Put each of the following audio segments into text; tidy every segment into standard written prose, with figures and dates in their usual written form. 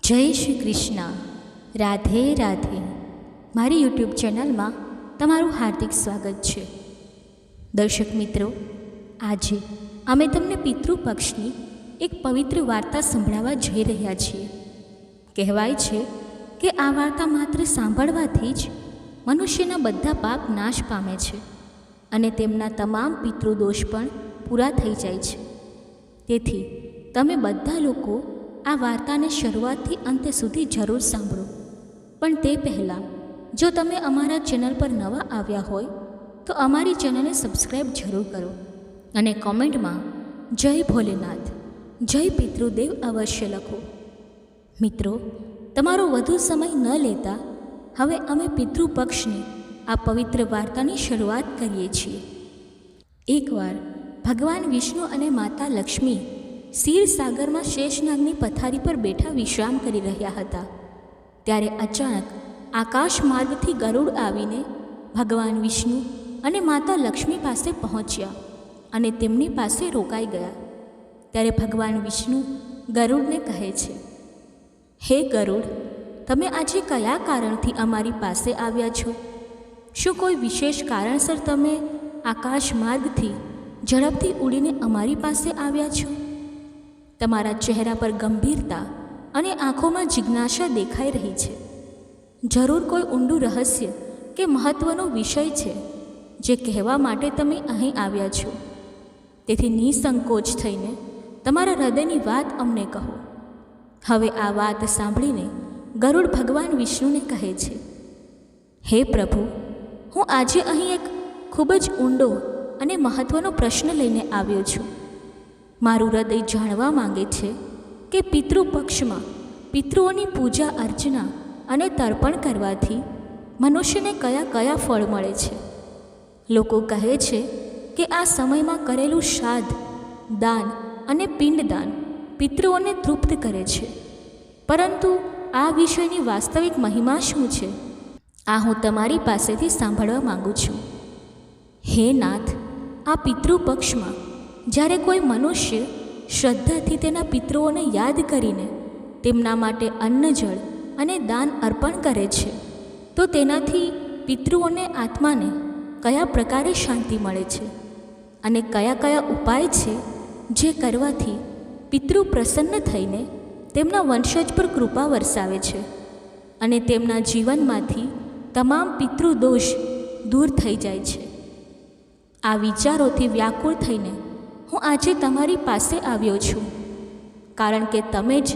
જય શ્રી કૃષ્ણ. રાધે રાધે. મારી યુટ્યુબ ચેનલમાં તમારું હાર્દિક સ્વાગત છે. દર્શક મિત્રો, આજે અમે તમને પિતૃપક્ષની એક પવિત્ર વાર્તા સંભળાવવા જઈ રહ્યા છીએ. કહેવાય છે કે આ વાર્તા માત્ર સાંભળવાથી જ મનુષ્યના બધા પાપ નાશ પામે છે અને તેમના તમામ પિતૃદોષ પણ પૂરા થઈ જાય છે. તેથી તમે બધા લોકો આ વાર્તાને શરૂઆતથી અંત સુધી જરૂર સાંભળો. પણ તે પહેલાં જો તમે અમારા ચેનલ પર નવા આવ્યા હોય તો અમારી ચેનલને સબસ્ક્રાઈબ જરૂર કરો અને કોમેન્ટમાં જય ભોલેનાથ, જય પિતૃદેવ અવશ્ય લખો. મિત્રો, તમારો વધુ સમય ન લેતા હવે અમે પિતૃપક્ષની આ પવિત્ર વાર્તાની શરૂઆત કરીએ છીએ. એકવાર ભગવાન વિષ્ણુ અને માતા લક્ષ્મી ક્ષીરસાગરમાં શેષનાગની પથારી પર બેઠા વિશ્રામ કરી રહ્યા હતા. ત્યારે અચાનક આકાશ માર્ગથી ગરુડ આવીને ભગવાન વિષ્ણુ અને માતા લક્ષ્મી પાસે પહોંચ્યા અને તેમની પાસે રોકાઈ ગયા. ત્યારે ભગવાન વિષ્ણુ ગરુડને કહે છે, હે ગરુડ, તમે આજે કયા કારણથી અમારી પાસે આવ્યા છો? શું કોઈ વિશેષ કારણસર તમે આકાશ માર્ગથી ઝડપથી ઉડીને અમારી પાસે આવ્યા છો? તમારા ચહેરા પર ગંભીરતા અને આંખોમાં જિજ્ઞાસા દેખાઈ રહી છે. જરૂર કોઈ ઊંડું રહસ્ય કે મહત્ત્વનો વિષય છે જે કહેવા માટે તમે અહીં આવ્યા છો. તેથી નિસંકોચ થઈને તમારા હૃદયની વાત અમને કહો. હવે આ વાત સાંભળીને ગરુડ ભગવાન વિષ્ણુને કહે છે, હે પ્રભુ, હું આજે અહીં એક ખૂબ જ ઊંડો અને મહત્ત્વનો પ્રશ્ન લઈને આવ્યો છું. મારું હૃદય જાણવા માંગે છે કે પિતૃપક્ષમાં પિતૃઓની પૂજા અર્ચના અને તર્પણ કરવાથી મનુષ્યને કયા કયા ફળ મળે છે. લોકો કહે છે કે આ સમયમાં કરેલું શ્રાદ્ધ, દાન અને પિંડદાન પિતૃઓને તૃપ્ત કરે છે. પરંતુ આ વિષયની વાસ્તવિક મહિમા શું છે? આ હું તમારી પાસેથી સાંભળવા માંગુ છું. હે નાથ, આ પિતૃપક્ષમાં જ્યારે કોઈ મનુષ્ય શ્રદ્ધાથી તેના પિતૃઓને યાદ કરીને તેમના માટે અન્ન, જળ અને દાન અર્પણ કરે છે તો તેનાથી પિતૃઓને આત્માને કયા પ્રકારે શાંતિ મળે છે અને કયા કયા ઉપાય છે જે કરવાથી પિતૃ પ્રસન્ન થઈને તેમના વંશજ પર કૃપા વરસાવે છે અને તેમના જીવનમાંથી તમામ પિતૃદોષ દૂર થઈ જાય છે. આ વિચારોથી વ્યાકુળ થઈને હું આજે તમારી પાસે આવ્યો છું, કારણ કે તમે જ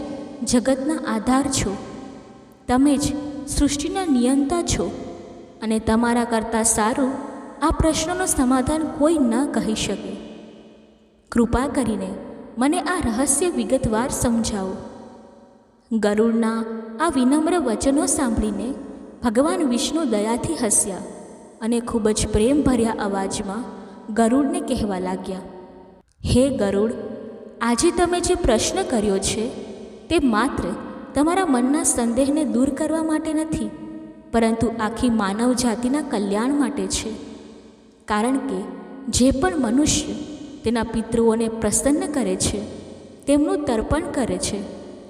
જગતના આધાર છો, તમે જ સૃષ્ટિના નિયંતા છો અને તમારા કરતાં સારું આ પ્રશ્નનું સમાધાન કોઈ ન કહી શકે. કૃપા કરીને મને આ રહસ્ય વિગતવાર સમજાવો. ગરુડના આ વિનમ્ર વચનો સાંભળીને ભગવાન વિષ્ણુ દયાથી હસ્યા અને ખૂબ જ પ્રેમભર્યા અવાજમાં ગરુડને કહેવા લાગ્યા, હે ગરુડ, આજે તમે જે પ્રશ્ન કર્યો છે તે માત્ર તમારા મનના સંદેહને દૂર કરવા માટે નથી, પરંતુ આખી માનવ જાતિના કલ્યાણ માટે છે. કારણ કે જે પણ મનુષ્ય તેના પિતૃઓને પ્રસન્ન કરે છે, તેમનું તર્પણ કરે છે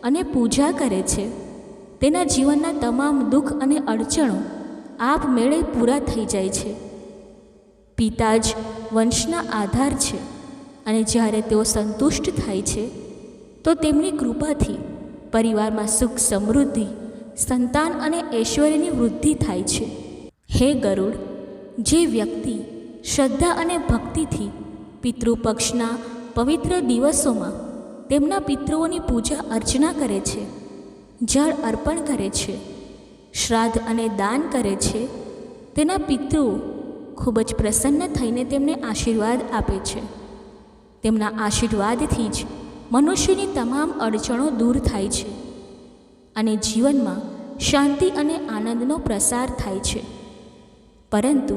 અને પૂજા કરે છે, તેના જીવનના તમામ દુઃખ અને અડચણો આપમેળે પૂરા થઈ જાય છે. પિતા જ વંશના આધાર છે અને જ્યારે તેઓ સંતુષ્ટ થાય છે તો તેમની કૃપાથી પરિવારમાં સુખ, સમૃદ્ધિ, સંતાન અને ઐશ્વર્યની વૃદ્ધિ થાય છે. હે ગરુડ, જે વ્યક્તિ શ્રદ્ધા અને ભક્તિથી પિતૃપક્ષના પવિત્ર દિવસોમાં તેમના પિતૃઓની પૂજા અર્ચના કરે છે, જળ અર્પણ કરે છે, શ્રાદ્ધ અને દાન કરે છે, તેના પિતૃઓ ખૂબ જ પ્રસન્ન થઈને તેમને આશીર્વાદ આપે છે. તેમના આશીર્વાદથી જ મનુષ્યની તમામ અડચણો દૂર થાય છે અને જીવનમાં શાંતિ અને આનંદનો પ્રસાર થાય છે. પરંતુ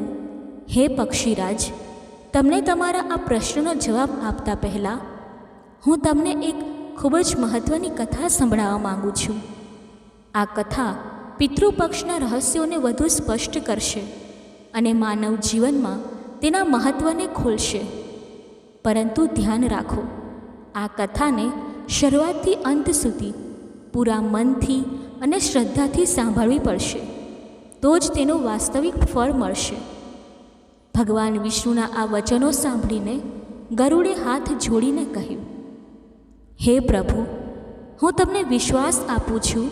હે પક્ષીરાજ, તમને તમારા આ પ્રશ્નનો જવાબ આપતા પહેલાં હું તમને એક ખૂબ જ મહત્ત્વની કથા સંભળાવવા માગું છું. આ કથા પિતૃપક્ષના રહસ્યોને વધુ સ્પષ્ટ કરશે અને માનવ જીવનમાં તેના મહત્ત્વને ખોલશે. પરંતુ ધ્યાન રાખો, આ કથાને શરૂઆતથી અંત સુધી પૂરા મનથી અને શ્રદ્ધાથી સાંભળવી પડશે, તો જ તેનું વાસ્તવિક ફળ મળશે. ભગવાન વિષ્ણુના આ વચનો સાંભળીને ગરુડે હાથ જોડીને કહ્યું, હે પ્રભુ, હું તમને વિશ્વાસ આપું છું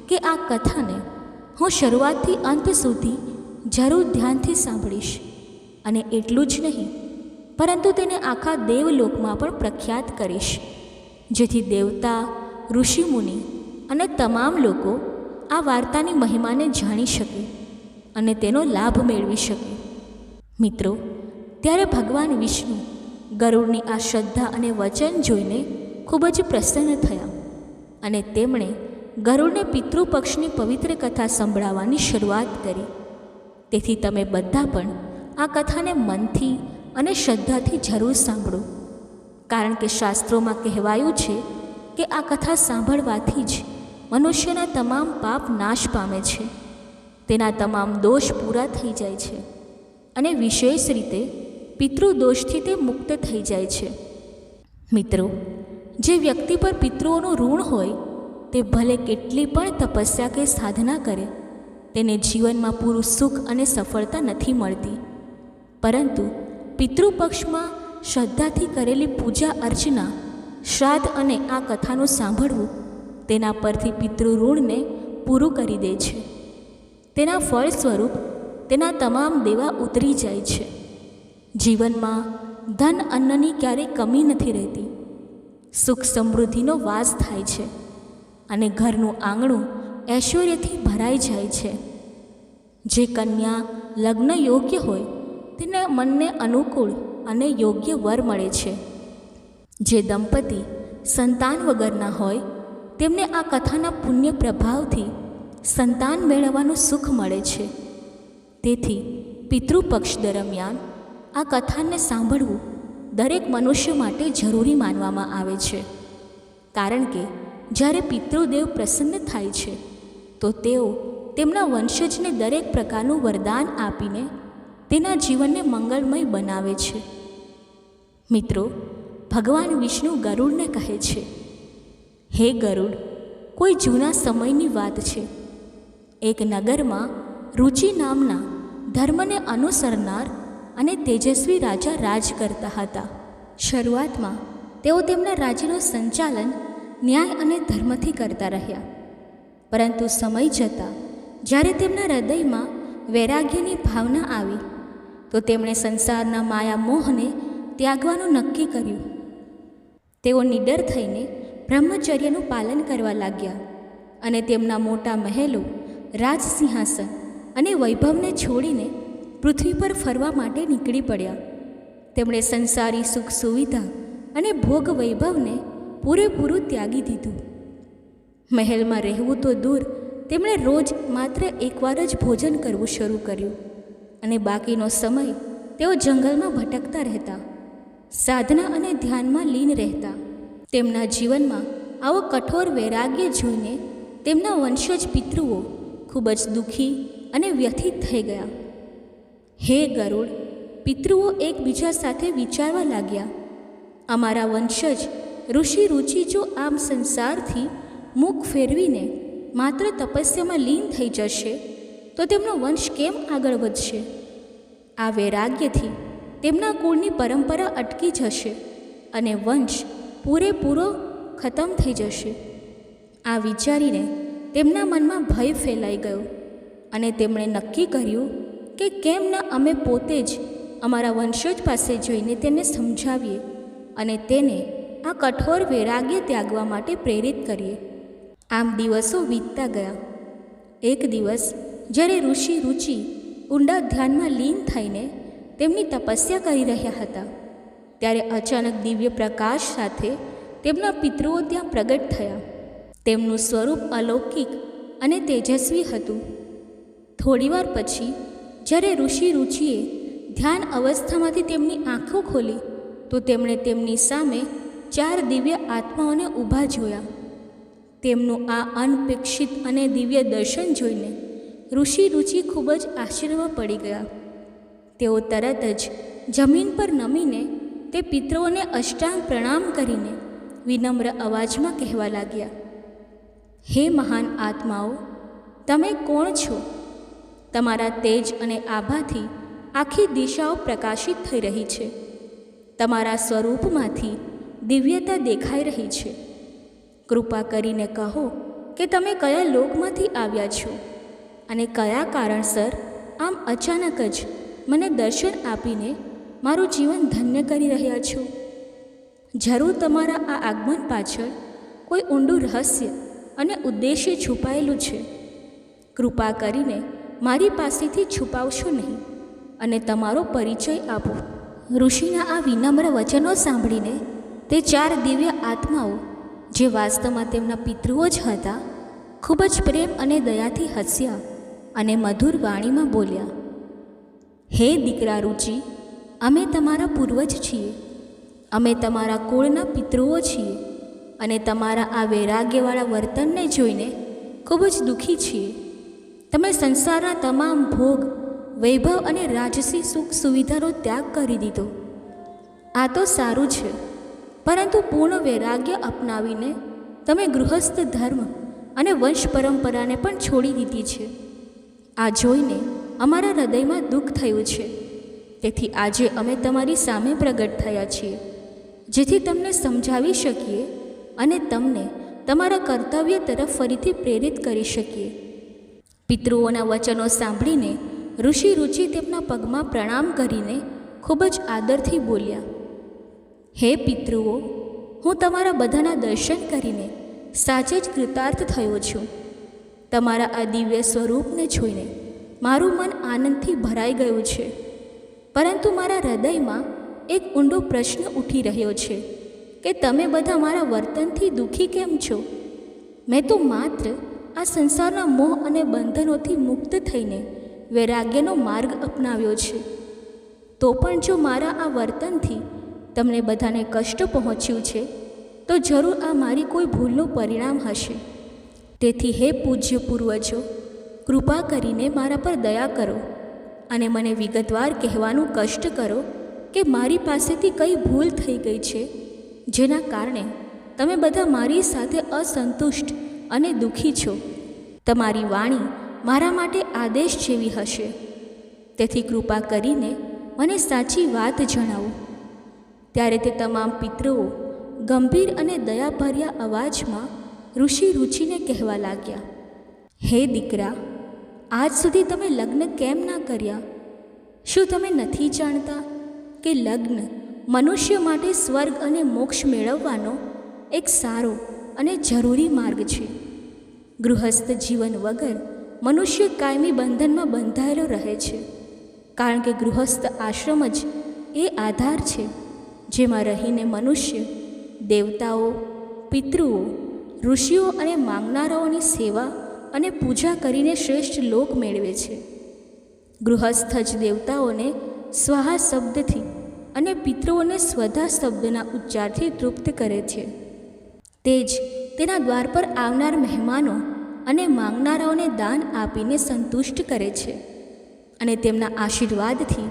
કે આ કથાને હું શરૂઆતથી અંત સુધી જરૂર ધ્યાનથી સાંભળીશ, અને એટલું જ નહીં પરંતુ તેને આખા દેવલોકમાં પણ પ્રખ્યાત કરીશ, જેથી દેવતા, ઋષિમુનિ અને તમામ લોકો આ વાર્તાની મહિમાને જાણી શકે અને તેનો લાભ મેળવી શકે. મિત્રો, ત્યારે ભગવાન વિષ્ણુ ગરુડની આ શ્રદ્ધા અને વચન જોઈને ખૂબ જ પ્રસન્ન થયા અને તેમણે ગરુડને પિતૃપક્ષની પવિત્ર કથા સંભળાવવાની શરૂઆત કરી. તેથી તમે બધા પણ આ કથાને મનથી અને શ્રદ્ધાથી જરૂર સાંભળો, કારણ કે શાસ્ત્રોમાં કહેવાયું છે કે આ કથા સાંભળવાથી જ મનુષ્યના તમામ પાપ નાશ પામે છે, તેના તમામ દોષ પૂરા થઈ જાય છે અને વિશેષ રીતે પિતૃદોષથી તે મુક્ત થઈ જાય છે. મિત્રો, જે વ્યક્તિ પર પિતૃઓનું ઋણ હોય તે ભલે કેટલી પણ તપસ્યા કે સાધના કરે, તેને જીવનમાં પૂરું સુખ અને સફળતા નથી મળતી. પરંતુ પિતૃપક્ષમાં શ્રદ્ધાથી કરેલી પૂજા અર્ચના, શ્રાદ્ધ અને આ કથાનું સાંભળવું તેના પરથી પિતૃ ઋણને પૂરું કરી દે છે. તેના ફળ સ્વરૂપ તેના તમામ દેવા ઉતરી જાય છે. જીવનમાં ધન અન્નની ક્યારેય કમી નથી રહેતી, સુખ સમૃદ્ધિનો વાસ થાય છે અને ઘરનું આંગણું ઐશ્વર્યથી ભરાઈ જાય છે. જે કન્યા લગ્ન યોગ્ય હોય તેને મનને અનુકૂળ અને યોગ્ય વર મળે છે. જે દંપતી સંતાન વગરના હોય તેમને આ કથાના પુણ્ય પ્રભાવથી સંતાન મેળવવાનું સુખ મળે છે. તેથી પિતૃપક્ષ દરમિયાન આ કથાને સાંભળવું દરેક મનુષ્ય માટે જરૂરી માનવામાં આવે છે, કારણ કે જ્યારે પિતૃદેવ પ્રસન્ન થાય છે તો તેઓ તેમના વંશજને દરેક પ્રકારનું વરદાન આપીને તેના જીવનને મંગળમય બનાવે છે. મિત્રો, ભગવાન વિષ્ણુ ગરુડને કહે છે, હે ગરુડ, કોઈ જૂના સમયની વાત છે. એક નગરમાં રુચિ નામના ધર્મને અનુસરનાર અને તેજસ્વી રાજા રાજ કરતા હતા. શરૂઆતમાં તેઓ તેમના રાજ્યનું સંચાલન ન્યાય અને ધર્મથી કરતા રહ્યા, પરંતુ સમય જતાં જ્યારે તેમના હૃદયમાં વૈરાગ્યની ભાવના આવી તો તેમણે સંસારના માયા મોહને ત્યાગવાનું નક્કી કર્યું. તેઓ નિડર થઈને બ્રહ્મચર્યનું પાલન કરવા લાગ્યા અને તેમના મોટા મહેલો, રાજસિંહાસન અને વૈભવને છોડીને પૃથ્વી પર ફરવા માટે નીકળી પડ્યા. તેમણે સંસારી સુખ સુવિધા અને ભોગ વૈભવને પૂરેપૂરું ત્યાગી દીધું. મહેલમાં રહેવું તો દૂર, તેમણે રોજ માત્ર એકવાર જ ભોજન કરવું શરૂ કર્યું અને બાકીનો સમય તેઓ જંગલમાં ભટકતા રહેતા, સાધના અને ધ્યાનમાં લીન રહેતા. તેમના જીવનમાં આવો કઠોર વૈરાગ્ય જોઈને તેમના વંશજ પિતૃઓ ખૂબ જ દુઃખી અને વ્યથિત થઈ ગયા. હે ગરુડ, પિતૃઓ એકબીજા સાથે વિચારવા લાગ્યા, અમારા વંશજ ઋષિ રુચિ જો આમ સંસારથી મુખ ફેરવીને માત્ર તપસ્યામાં લીન થઈ જશે તો તેમનો વંશ કેમ આગળ વધશે? આ વૈરાગ્યથી તેમના કુળની પરંપરા અટકી જશે અને વંશ પૂરેપૂરો ખતમ થઈ જશે. આ વિચારીને તેમના મનમાં ભય ફેલાઈ ગયો અને તેમણે નક્કી કર્યું કે કેમ ન અમે પોતે જ અમારા વંશજ પાસે જઈને તેને સમજાવીએ અને તેને આ કઠોર વૈરાગ્ય ત્યાગવા માટે પ્રેરિત કરીએ. આમ દિવસો વીતતા ગયા. એક દિવસ જ્યારે ઋષિ રુચિ ઊંડા ધ્યાનમાં લીન થઈને તેમની તપસ્યા કરી રહ્યા હતા, ત્યારે અચાનક દિવ્ય પ્રકાશ સાથે તેમના પિતૃઓ ત્યાં પ્રગટ થયા. તેમનું સ્વરૂપ અલૌકિક અને તેજસ્વી હતું. થોડીવાર પછી જ્યારે ઋષિ રુચિએ ધ્યાન અવસ્થામાંથી તેમની આંખો ખોલી તો તેમણે તેમની સામે 4 દિવ્ય આત્માઓને ઊભા જોયા. તેમનું આ અનપેક્ષિત અને દિવ્ય દર્શન જોઈને ઋષિ રુચિ ખૂબ જ આશ્ચર્યમાં પડી ગયા. તેઓ તરત જ જમીન પર નમીને તે પિતૃઓને અષ્ટાંગ પ્રણામ કરીને વિનમ્ર અવાજમાં કહેવા લાગ્યા, હે મહાન આત્માઓ, તમે કોણ છો? તમારા તેજ અને આભાથી આખી દિશાઓ પ્રકાશિત થઈ રહી છે. તમારા સ્વરૂપમાંથી દિવ્યતા દેખાઈ રહી છે. કૃપા કરીને કહો કે તમે કયા લોકમાંથી આવ્યા છો અને કયા કારણસર આમ અચાનક જ મને દર્શન આપીને મારું જીવન ધન્ય કરી રહ્યા છો. જરૂર તમારા આ આગમન પાછળ કોઈ ઊંડું રહસ્ય અને ઉદ્દેશ્ય છુપાયેલું છે. કૃપા કરીને મારી પાસેથી છુપાવશો નહીં અને તમારો પરિચય આપો. ઋષિના આ વિનમ્ર વચનો સાંભળીને તે 4 દિવ્ય આત્માઓ, જે વાસ્તવમાં તેમના પિતૃઓ જ હતા, ખૂબ જ પ્રેમ અને દયાથી હસ્યા અને મધુર વાણીમાં બોલ્યા, હે દીકરા રુચિ, અમે તમારા પૂર્વજ છીએ. અમે તમારા કુળના પિતૃઓ છીએ અને તમારા આ વૈરાગ્યવાળા વર્તનને જોઈને ખૂબ જ દુઃખી છીએ. તમે સંસારના તમામ ભોગ, વૈભવ અને રાજસી સુખ સુવિધાનો ત્યાગ કરી દીધો. આ તો સારું છે, પરંતુ પૂર્ણ વૈરાગ્ય અપનાવીને તમે ગૃહસ્થ ધર્મ અને વંશ પરંપરાને પણ છોડી દીધી છે. આ જોઈને અમારા હૃદયમાં દુઃખ થયું છે. તેથી આજે અમે તમારી સામે પ્રગટ થયા છીએ, જેથી તમને સમજાવી શકીએ અને તમને તમારા કર્તવ્ય તરફ ફરીથી પ્રેરિત કરી શકીએ. પિતૃઓના વચનો સાંભળીને ઋષિ રુચિ તેમના પગમાં પ્રણામ કરીને ખૂબ જ આદરથી બોલ્યા, હે પિતૃઓ, હું તમારા બધાના દર્શન કરીને સાચે જ કૃતાર્થ થયો છું. તમારા આ દિવ્ય સ્વરૂપને જોઈને મારું મન આનંદથી ભરાઈ ગયું છે. પરંતુ મારા હૃદયમાં એક ઊંડો પ્રશ્ન ઉઠી રહ્યો છે કે તમે બધા મારા વર્તનથી દુઃખી કેમ છો? મેં તો માત્ર આ સંસારના મોહ અને બંધનોથી મુક્ત થઈને વૈરાગ્યનો માર્ગ અપનાવ્યો છે. તો પણ જો મારા આ વર્તનથી તમને બધાને કષ્ટ પહોંચ્યું છે, તો જરૂર આ મારી કોઈ ભૂલનું પરિણામ હશે. તેથી હે પૂજ્ય પૂર્વજો, કૃપા કરીને મારા પર દયા કરો અને મને વિગતવાર કહેવાનું કષ્ટ કરો કે મારી પાસેથી કઈ ભૂલ થઈ ગઈ છે, જેના કારણે તમે બધા મારી સાથે અસંતુષ્ટ અને દુઃખી છો. તમારી વાણી મારા માટે આદેશ જેવી હશે. તેથી કૃપા કરીને મને સાચી વાત જણાવો. ત્યારે તે તમામ પિતૃઓ ગંભીર અને દયાભર્યા અવાજમાં ઋષિ રુચિને કહેવા લાગ્યા, હે દીકરા, આજ સુધી તમે લગ્ન કેમ ના કર્યા? શું તમે નથી જાણતા કે લગ્ન મનુષ્ય માટે સ્વર્ગ અને મોક્ષ મેળવવાનો એક સારો અને જરૂરી માર્ગ છે? ગૃહસ્થ જીવન વગર મનુષ્ય કાયમી બંધનમાં બંધાયેલો રહે છે, કારણ કે ગૃહસ્થ આશ્રમ જ એ આધાર છે જેમાં રહીને મનુષ્ય દેવતાઓ, પિતૃઓ, ઋષિઓ અને માંગનારાઓની સેવા અને પૂજા કરીને શ્રેષ્ઠ લોક મેળવે છે. ગૃહસ્થ જ દેવતાઓને સ્વાહા શબ્દથી અને પિતૃઓને સ્વધા શબ્દના ઉચ્ચારથી તૃપ્ત કરે છે. તે જ તેના દ્વાર પર આવનાર મહેમાનો અને માંગનારાઓને દાન આપીને સંતુષ્ટ કરે છે અને તેમના આશીર્વાદથી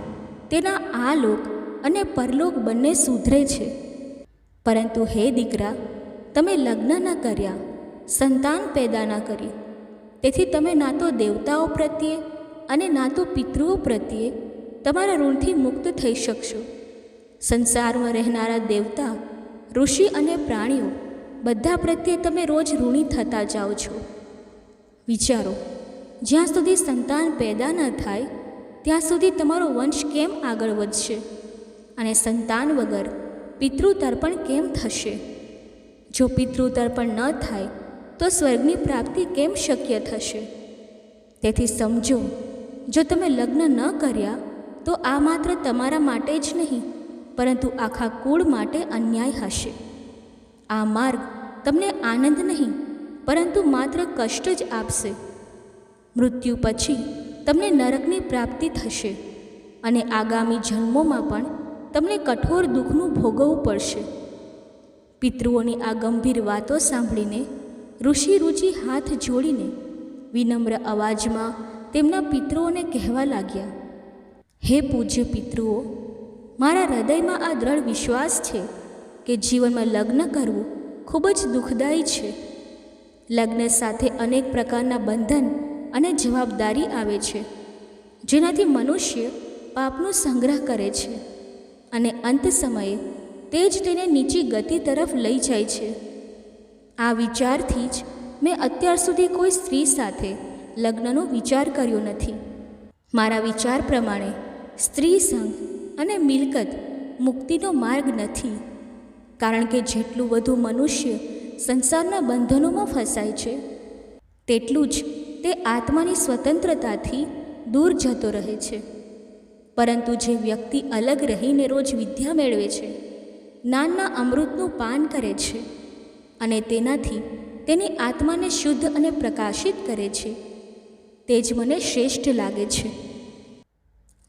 તેના આ લોક અને પરલોક બંને સુધરે છે. પરંતુ હે દીકરા, તમે લગ્ન ન કર્યા, સંતાન પેદા ન કરી. તેથી તમે ના તો દેવતાઓ પ્રત્યે અને ના તો પિતૃઓ પ્રત્યે તમારા ઋણથી મુક્ત થઈ શકશો. સંસારમાં રહેનારા દેવતા, ઋષિ અને પ્રાણીઓ બધા પ્રત્યે તમે રોજ ઋણી થતા જાઓ છો. વિચારો, જ્યાં સુધી સંતાન પેદા ન થાય ત્યાં સુધી તમારો વંશ કેમ આગળ વધશે? અને સંતાન વગર પિતૃતર્પણ કેમ થશે? જો પિતૃતર્પણ ન થાય તો સ્વર્ગની પ્રાપ્તિ કેમ શક્ય થશે? તેથી સમજો, જો તમે લગ્ન ન કર્યા તો આ માત્ર તમારા માટે જ નહીં, પરંતુ આખા કુળ માટે અન્યાય હશે. આ માર્ગ તમને આનંદ નહીં, પરંતુ માત્ર કષ્ટ જ આપશે. મૃત્યુ પછી તમને નરકની પ્રાપ્તિ થશે અને આગામી જન્મોમાં પણ તમને કઠોર દુઃખનું ભોગવવું પડશે. પિતૃઓની આ ગંભીર વાતો સાંભળીને ઋષિ રુચિ હાથ જોડીને વિનમ્ર અવાજમાં તેમના પિતૃઓને કહેવા લાગ્યા, હે પૂજ્ય પિતૃઓ, મારા હૃદયમાં આ દ્રઢ વિશ્વાસ છે કે જીવનમાં લગ્ન કરવું ખૂબ જ દુઃખદાયી છે. લગ્ન સાથે અનેક પ્રકારના બંધન અને જવાબદારી આવે છે, જેનાથી મનુષ્ય પાપનો સંગ્રહ કરે છે અને અંત સમયે તે જ તેને નીચી ગતિ તરફ લઈ જાય છે. આ વિચારથી જ મેં અત્યાર સુધી કોઈ સ્ત્રી સાથે લગ્નનો વિચાર કર્યો નથી. મારા વિચાર પ્રમાણે સ્ત્રી સંગ અને મિલકત મુક્તિનો માર્ગ નથી, કારણ કે જેટલું વધુ મનુષ્ય સંસારના બંધનોમાં ફસાય છે, તેટલું જ તે આત્માની સ્વતંત્રતાથી દૂર જતો રહે છે. પરંતુ જે વ્યક્તિ અલગ રહીને રોજ વિદ્યા મેળવે છે, જ્ઞાનના અમૃતનું પાન કરે છે અને તેનાથી તેની આત્માને શુદ્ધ અને પ્રકાશિત કરે છે, તે જ મને શ્રેષ્ઠ લાગે છે.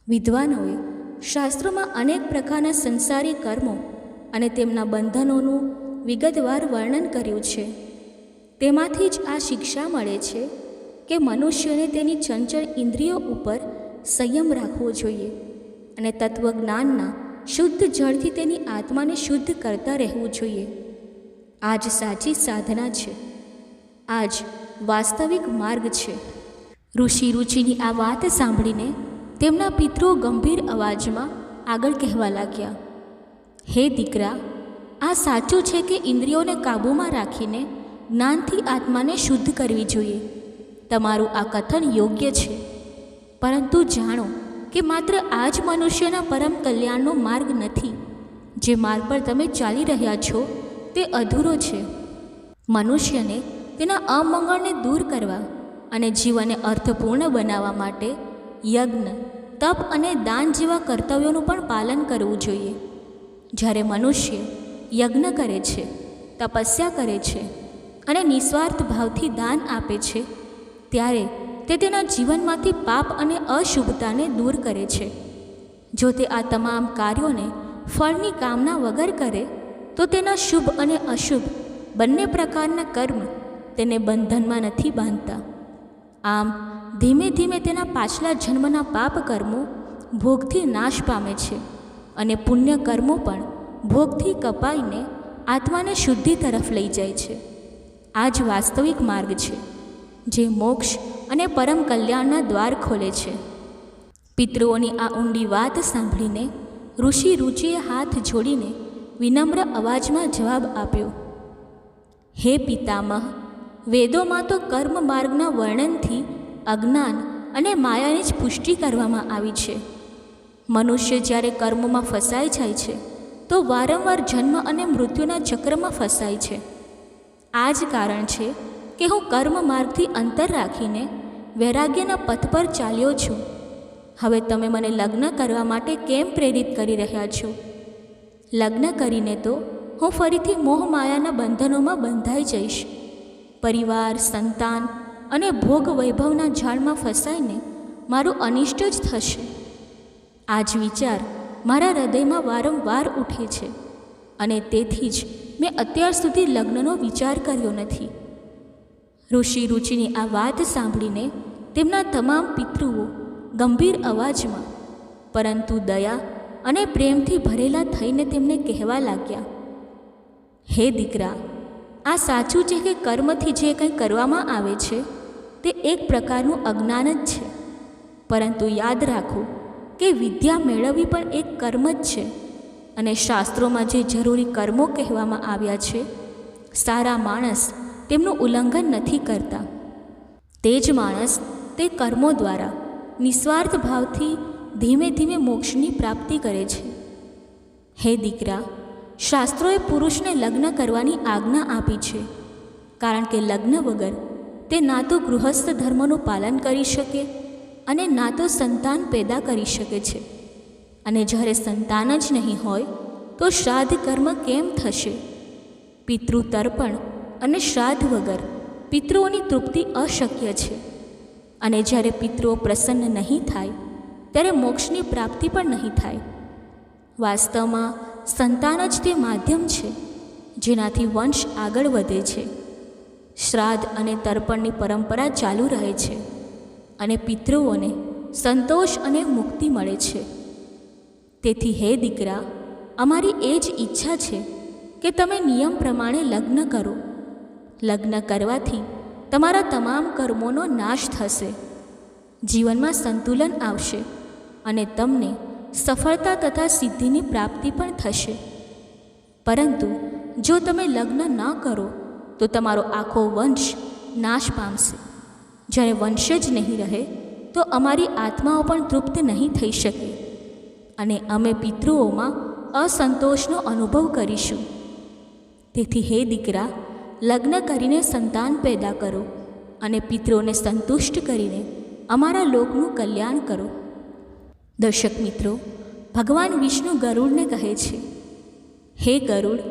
વિદ્વાનોએ શાસ્ત્રોમાં અનેક પ્રકારના સંસારી કર્મો અને તેમના બંધનોનું વિગતવાર વર્ણન કર્યું છે. તેમાંથી જ આ શિક્ષા મળે છે કે મનુષ્યને તેની ચંચળ ઇન્દ્રિયો ઉપર સંયમ રાખવો જોઈએ અને તત્વજ્ઞાનના શુદ્ધ જળથી તેની આત્માને શુદ્ધ કરતા રહેવું જોઈએ. આ જ સાચી સાધના છે, આ જ વાસ્તવિક માર્ગ છે. ઋષિ રુચિની આ વાત સાંભળીને તેમના પિતૃઓ ગંભીર અવાજમાં આગળ કહેવા લાગ્યા, હે દીકરા, આ સાચું છે કે ઇન્દ્રિયોને કાબૂમાં રાખીને જ્ઞાનથી આત્માને શુદ્ધ કરવી જોઈએ. તમારું આ કથન યોગ્ય છે, પરંતુ જાણો કે માત્ર આ જ મનુષ્યના પરમ કલ્યાણનો માર્ગ નથી. જે માર્ગ પર તમે ચાલી રહ્યા છો તે અધૂરો છે. મનુષ્યને તેના અમંગળને દૂર કરવા અને જીવનને અર્થપૂર્ણ બનાવવા માટે યજ્ઞ, તપ અને દાન જેવા કર્તવ્યોનું પણ પાલન કરવું જોઈએ. જ્યારે મનુષ્ય યજ્ઞ કરે છે, તપસ્યા કરે છે અને નિસ્વાર્થ ભાવથી દાન આપે છે, ત્યારે તે તેના જીવનમાંથી પાપ અને અશુભતાને દૂર કરે છે. જો તે આ તમામ કાર્યોને ફળની કામના વગર કરે તો તેના શુભ અને અશુભ બંને પ્રકારના કર્મ તેને બંધનમાં નથી બાંધતા. આમ ધીમે ધીમે તેના પાછલા જન્મના પાપ કર્મો ભોગથી નાશ પામે છે અને પુણ્ય કર્મો પણ ભોગથી કપાઈને આત્માને શુદ્ધિ તરફ લઈ જાય છે. આ જ વાસ્તવિક માર્ગ છે, જે મોક્ષ અને પરમ કલ્યાણના દ્વાર ખોલે છે. પિતૃઓની આ ઊંડી વાત સાંભળીને ઋષિ રુચિએ હાથ જોડીને વિનમ્ર અવાજમાં જવાબ આપ્યો, હે પિતામહ, વેદોમાં તો કર્મ માર્ગના વર્ણનથી અજ્ઞાન અને માયાની જ પુષ્ટિ કરવામાં આવી છે. મનુષ્ય જ્યારે કર્મોમાં ફસાઈ જાય છે તો વારંવાર જન્મ અને મૃત્યુના ચક્રમાં ફસાય છે. આ જ કારણ છે કે હું કર્મ માર્ગથી અંતર રાખીને વૈરાગ્યના પથ પર ચાલ્યો છું. હવે તમે મને લગ્ન કરવા માટે કેમ પ્રેરિત કરી રહ્યા છો? લગ્ન કરીને તો હું ફરીથી મોહમાયાના બંધનોમાં બંધાઈ જઈશ. પરિવાર, સંતાન અને ભોગ વૈભવના જાળમાં ફસાઈને મારું અનિષ્ટ જ થશે. આ જ વિચાર મારા હૃદયમાં વારંવાર ઉઠે છે અને તેથી જ મેં અત્યાર સુધી લગ્નનો વિચાર કર્યો નથી. ઋષિ રુચિની આ વાત સાંભળીને તેમના તમામ પિતૃઓ ગંભીર અવાજમાં પરંતુ દયા અને પ્રેમથી ભરેલા થઈને તેમને કહેવા લાગ્યા, હે દીકરા, આ સાચું છે કે કર્મથી જે કંઈ કરવામાં આવે છે તે એક પ્રકારનું અજ્ઞાન જ છે. પરંતુ યાદ રાખો કે વિદ્યા મેળવવી પણ એક કર્મ જ છે અને શાસ્ત્રોમાં જે જરૂરી કર્મો કહેવામાં આવ્યા છે, સારા માણસ તેમનું ઉલ્લંઘન નથી કરતા. તે જ માણસ તે કર્મો દ્વારા નિસ્વાર્થ ભાવથી ધીમે ધીમે મોક્ષની પ્રાપ્તિ કરે છે. હે દીકરા, શાસ્ત્રોએ પુરુષને લગ્ન કરવાની આજ્ઞા આપી છે, કારણ કે લગ્ન વગર તે ના તો ગૃહસ્થ ધર્મનું પાલન કરી શકે અને ના તો સંતાન પેદા કરી શકે છે. અને જ્યારે સંતાન જ નહીં હોય તો શ્રાદ્ધ કર્મ કેમ થશે? પિતૃ તર્પણ અને શ્રાદ્ધ વગર પિતૃઓની તૃપ્તિ અશક્ય છે. અને જ્યારે પિતૃઓ પ્રસન્ન નહીં થાય ત્યારે મોક્ષની પ્રાપ્તિ પણ નહીં થાય. વાસ્તવમાં સંતાન જ તે માધ્યમ છે જેનાથી વંશ આગળ વધે છે. શ્રાદ્ધ અને તર્પણની પરંપરા ચાલુ રહે છે અને પિતૃઓને સંતોષ અને મુક્તિ મળે છે. તેથી હે દીકરા, અમારી એ જ ઈચ્છા છે કે તમે નિયમ પ્રમાણે લગ્ન કરો લગ્ન કરવાથી તમારા તમામ કર્મોનો નાશ થશે, જીવનમાં સંતુલન આવશે અને તમને સફળતા તથા સિદ્ધિની પ્રાપ્તિ પણ થશે. પરંતુ જો તમે લગ્ન ન કરો તો તમારો આખો વંશ નાશ પામશે. જ્યારે વંશ જ નહીં રહે તો અમારી આત્માઓ પણ તૃપ્ત નહીં થઈ શકે અને અમે પિતૃઓમાં અસંતોષનો અનુભવ કરીશું. તેથી હે દીકરા, લગ્ન કરીને સંતાન પેદા કરો અને પિતૃઓને સંતુષ્ટ કરીને અમારા લોકનું કલ્યાણ કરો. દર્શક મિત્રો, ભગવાન વિષ્ણુ ગરુડને કહે છે, હે ગરુડ,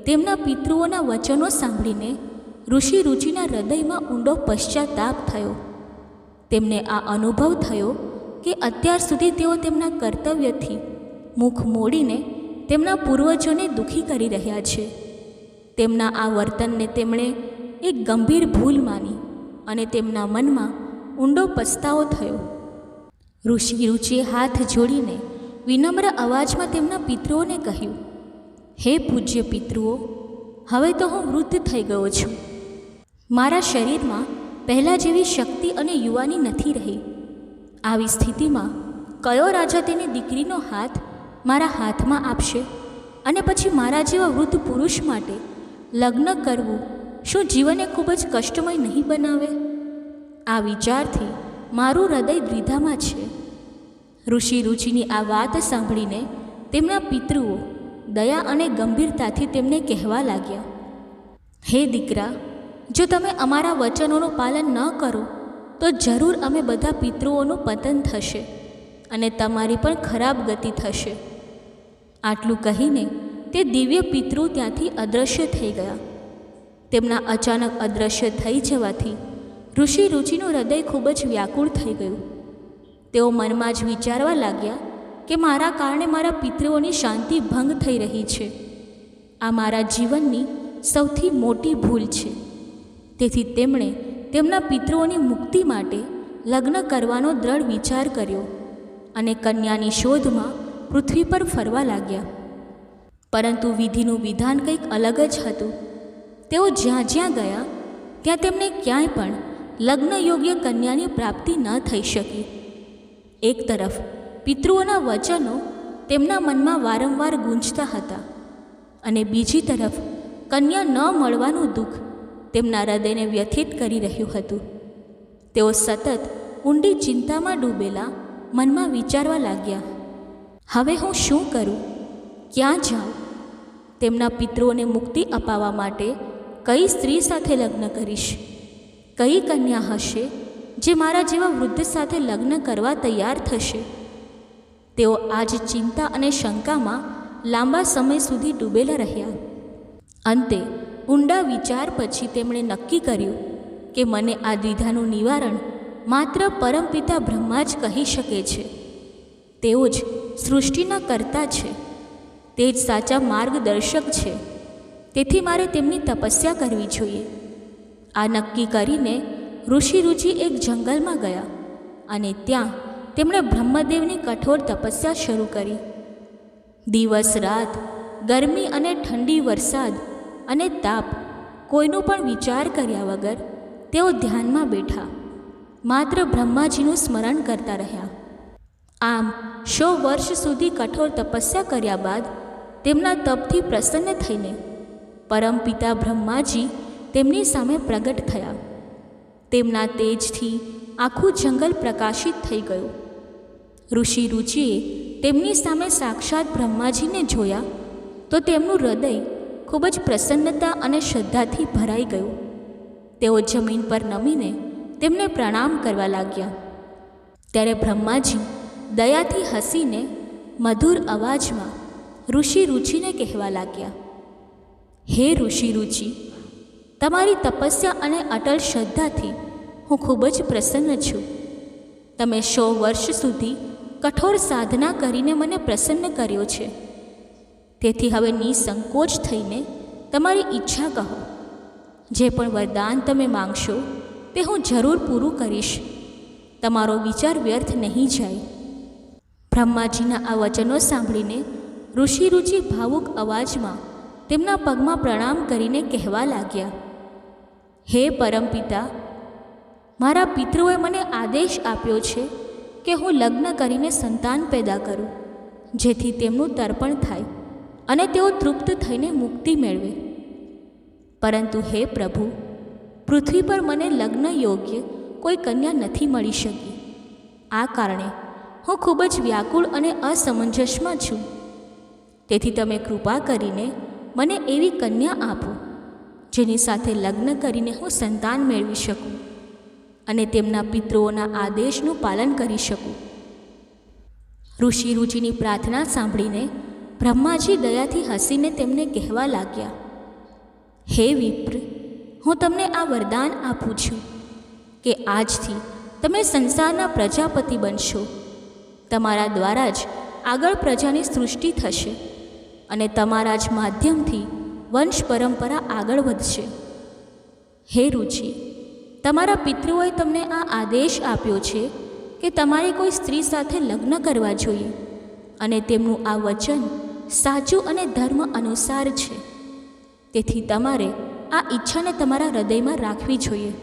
તેમના પિતૃઓના વચનો સાંભળીને ઋષિ રુચિના હૃદયમાં ઊંડો પશ્ચાતાપ થયો. તેમને આ અનુભવ થયો કે અત્યાર સુધી તેઓ તેમના કર્તવ્યથી મુખ મોડીને તેમના પૂર્વજોને દુઃખી કરી રહ્યા છે. તેમના આ વર્તનને તેમણે એક ગંભીર ભૂલ માની અને તેમના મનમાં ઊંડો પસ્તાવો થયો. ઋષિ રુચિએ હાથ જોડીને વિનમ્ર અવાજમાં તેમના પિતૃઓને કહ્યું, હે પૂજ્ય પિતૃઓ, હવે તો હું વૃદ્ધ થઈ ગયો છું. મારા શરીરમાં પહેલાં જેવી શક્તિ અને યુવાની નથી રહી. આવી સ્થિતિમાં કયો રાજા તેની દીકરીનો હાથ મારા હાથમાં આપશે અને પછી મારા જેવા વૃદ્ધ પુરુષ માટે લગ્ન કરવું શું જીવનને ખૂબ જ કષ્ટમય નહીં બનાવે? આ વિચારથી મારું હૃદય દ્વિધામાં છે. ઋષિ રુચિની આ વાત સાંભળીને તેમના પિતૃઓ દયા અને ગંભીરતાથી તેમને કહેવા લાગ્યા, હે દીકરા, જો તમે અમારા વચનોનું પાલન ન કરો તો જરૂર અમે બધા પિતૃઓનું પતન થશે અને તમારી પણ ખરાબ ગતિ થશે. આટલું કહીને તે દિવ્ય પિતૃ ત્યાંથી અદૃશ્ય થઈ ગયા. તેમના અચાનક અદૃશ્ય થઈ જવાથી ઋષિ રુચિનું હૃદય ખૂબ જ વ્યાકુળ થઈ ગયું. તેઓ મનમાં જ વિચારવા લાગ્યા કે મારા કારણે મારા પિતૃઓની શાંતિ ભંગ થઈ રહી છે. આ મારા જીવનની સૌથી મોટી ભૂલ છે. તેથી તેમણે તેમના પિતૃઓની મુક્તિ માટે લગ્ન કરવાનો દ્રઢ વિચાર કર્યો અને કન્યાની શોધમાં પૃથ્વી પર ફરવા લાગ્યા. પરંતુ વિધિનું વિધાન કંઈક અલગ જ હતું. તેઓ જ્યાં જ્યાં ગયા ત્યાં તેમને ક્યાંય પણ લગ્ન યોગ્ય કન્યાની પ્રાપ્તિ ન થઈ શકી. એક તરફ પિતૃઓના વચનો તેમના મનમાં વારંવાર ગૂંજતા હતા અને બીજી તરફ કન્યા ન મળવાનું દુઃખ તેમના હૃદયને વ્યથિત કરી રહ્યું હતું. તેઓ સતત ઊંડી ચિંતામાં ડૂબેલા મનમાં વિચારવા લાગ્યા, હવે હું શું કરું, ક્યાં જાઉં? તેમના પિતૃઓને મુક્તિ અપાવવા માટે કઈ સ્ત્રી સાથે લગ્ન કરીશ? કઈ કન્યા હશે જે મારા જેવા વૃદ્ધ સાથે લગ્ન કરવા તૈયાર થશે? તેઓ આજ ચિંતા અને શંકામાં લાંબા સમય સુધી ડૂબેલા રહ્યા. અંતે ઊંડા વિચાર પછી તેમણે નક્કી કર્યું કે મને આ દ્વિધાનું નિવારણ માત્ર પરમપિતા બ્રહ્મા જ કહી શકે છે. તેઓ જ સૃષ્ટિના કર્તા છે, તે જ સાચા માર્ગદર્શક છે. તેથી મારે તેમની તપસ્યા કરવી જોઈએ. આ નક્કી કરીને ઋષિ રુચિ એક જંગલમાં ગયા અને ત્યાં તેમણે બ્રહ્મદેવની કઠોર તપસ્યા શરૂ કરી. દિવસ રાત, ગરમી અને ઠંડી, વરસાદ અને તાપ કોઈનો પણ વિચાર કર્યા વગર તેઓ ધ્યાનમાં બેઠા, માત્ર બ્રહ્માજીનું સ્મરણ કરતા રહ્યા. આમ 100 વર્ષ સુધી કઠોર તપસ્યા કર્યા બાદ તેમના તપથી પ્રસન્ન થઈને પરમપિતા બ્રહ્માજી તેમની સામે પ્રગટ થયા. તેમના તેજથી આખું જંગલ પ્રકાશિત થઈ ગયું. ઋષિ રુચિએ તેમની સામે સાક્ષાત બ્રહ્માજીને જોયા તો તેમનું હૃદય ખૂબ જ પ્રસન્નતા અને શ્રદ્ધાથી ભરાઈ ગયું. તેઓ જમીન પર નમીને તેમને પ્રણામ કરવા લાગ્યા. ત્યારે બ્રહ્માજી દયાથી હસીને મધુર અવાજમાં ઋષિ રુચિને કહેવા લાગ્યા, હે ઋષિ રુચિ, તમારી તપસ્યા અને અટલ શ્રદ્ધાથી હું ખૂબ જ પ્રસન્ન છું. તમે 100 વર્ષ સુધી કઠોર સાધના કરીને મને પ્રસન્ન કર્યો છે. તેથી હવે નિસંકોચ થઈને તમારી ઈચ્છા કહો. જે પણ વરદાન તમે માંગશો તે હું જરૂર પૂરું કરીશ. તમારો વિચાર વ્યર્થ નહીં જાય. બ્રહ્માજીના આ વચનો સાંભળીને ઋષિ રુચિ ભાવુક અવાજમાં તેમના પગમાં પ્રણામ કરીને કહેવા લાગ્યા, હે પરમપિતા, મારા પિતૃઓએ મને આદેશ આપ્યો છે કે હું લગ્ન કરીને સંતાન પેદા કરું, જેથી તેમનું તર્પણ થાય અને તેઓ તૃપ્ત થઈને મુક્તિ મેળવે. પરંતુ હે પ્રભુ, પૃથ્વી પર મને લગ્ન યોગ્ય કોઈ કન્યા નથી મળી શકી. આ કારણે હું ખૂબ જ વ્યાકુળ અને અસમંજસમાં છું. તેથી તમે કૃપા કરીને મને એવી કન્યા આપો જેની સાથે લગ્ન કરીને હું સંતાન મેળવી શકું અને તેમના પિતૃઓના આદેશનું પાલન કરી શકું. ઋષિ રુચિની પ્રાર્થના સાંભળીને બ્રહ્માજી દયાથી હસીને તેમને કહેવા લાગ્યા, હે વિપ્ર, હું તમને આ વરદાન આપું છું કે આજથી તમે સંસારના પ્રજાપતિ બનશો. તમારા દ્વારા જ આગળ પ્રજાની સૃષ્ટિ થશે અને તમારા જ માધ્યમથી વંશ પરંપરા આગળ વધશે. હે રુચિ, તમારા પિતૃઓએ તમને આ આદેશ આપ્યો છે કે તમારે કોઈ સ્ત્રી સાથે લગ્ન કરવા જોઈએ અને તેમનું આ વચન સાચું અને ધર્મ અનુસાર છે. તેથી તમારે આ ઈચ્છાને તમારા હૃદયમાં રાખવી જોઈએ.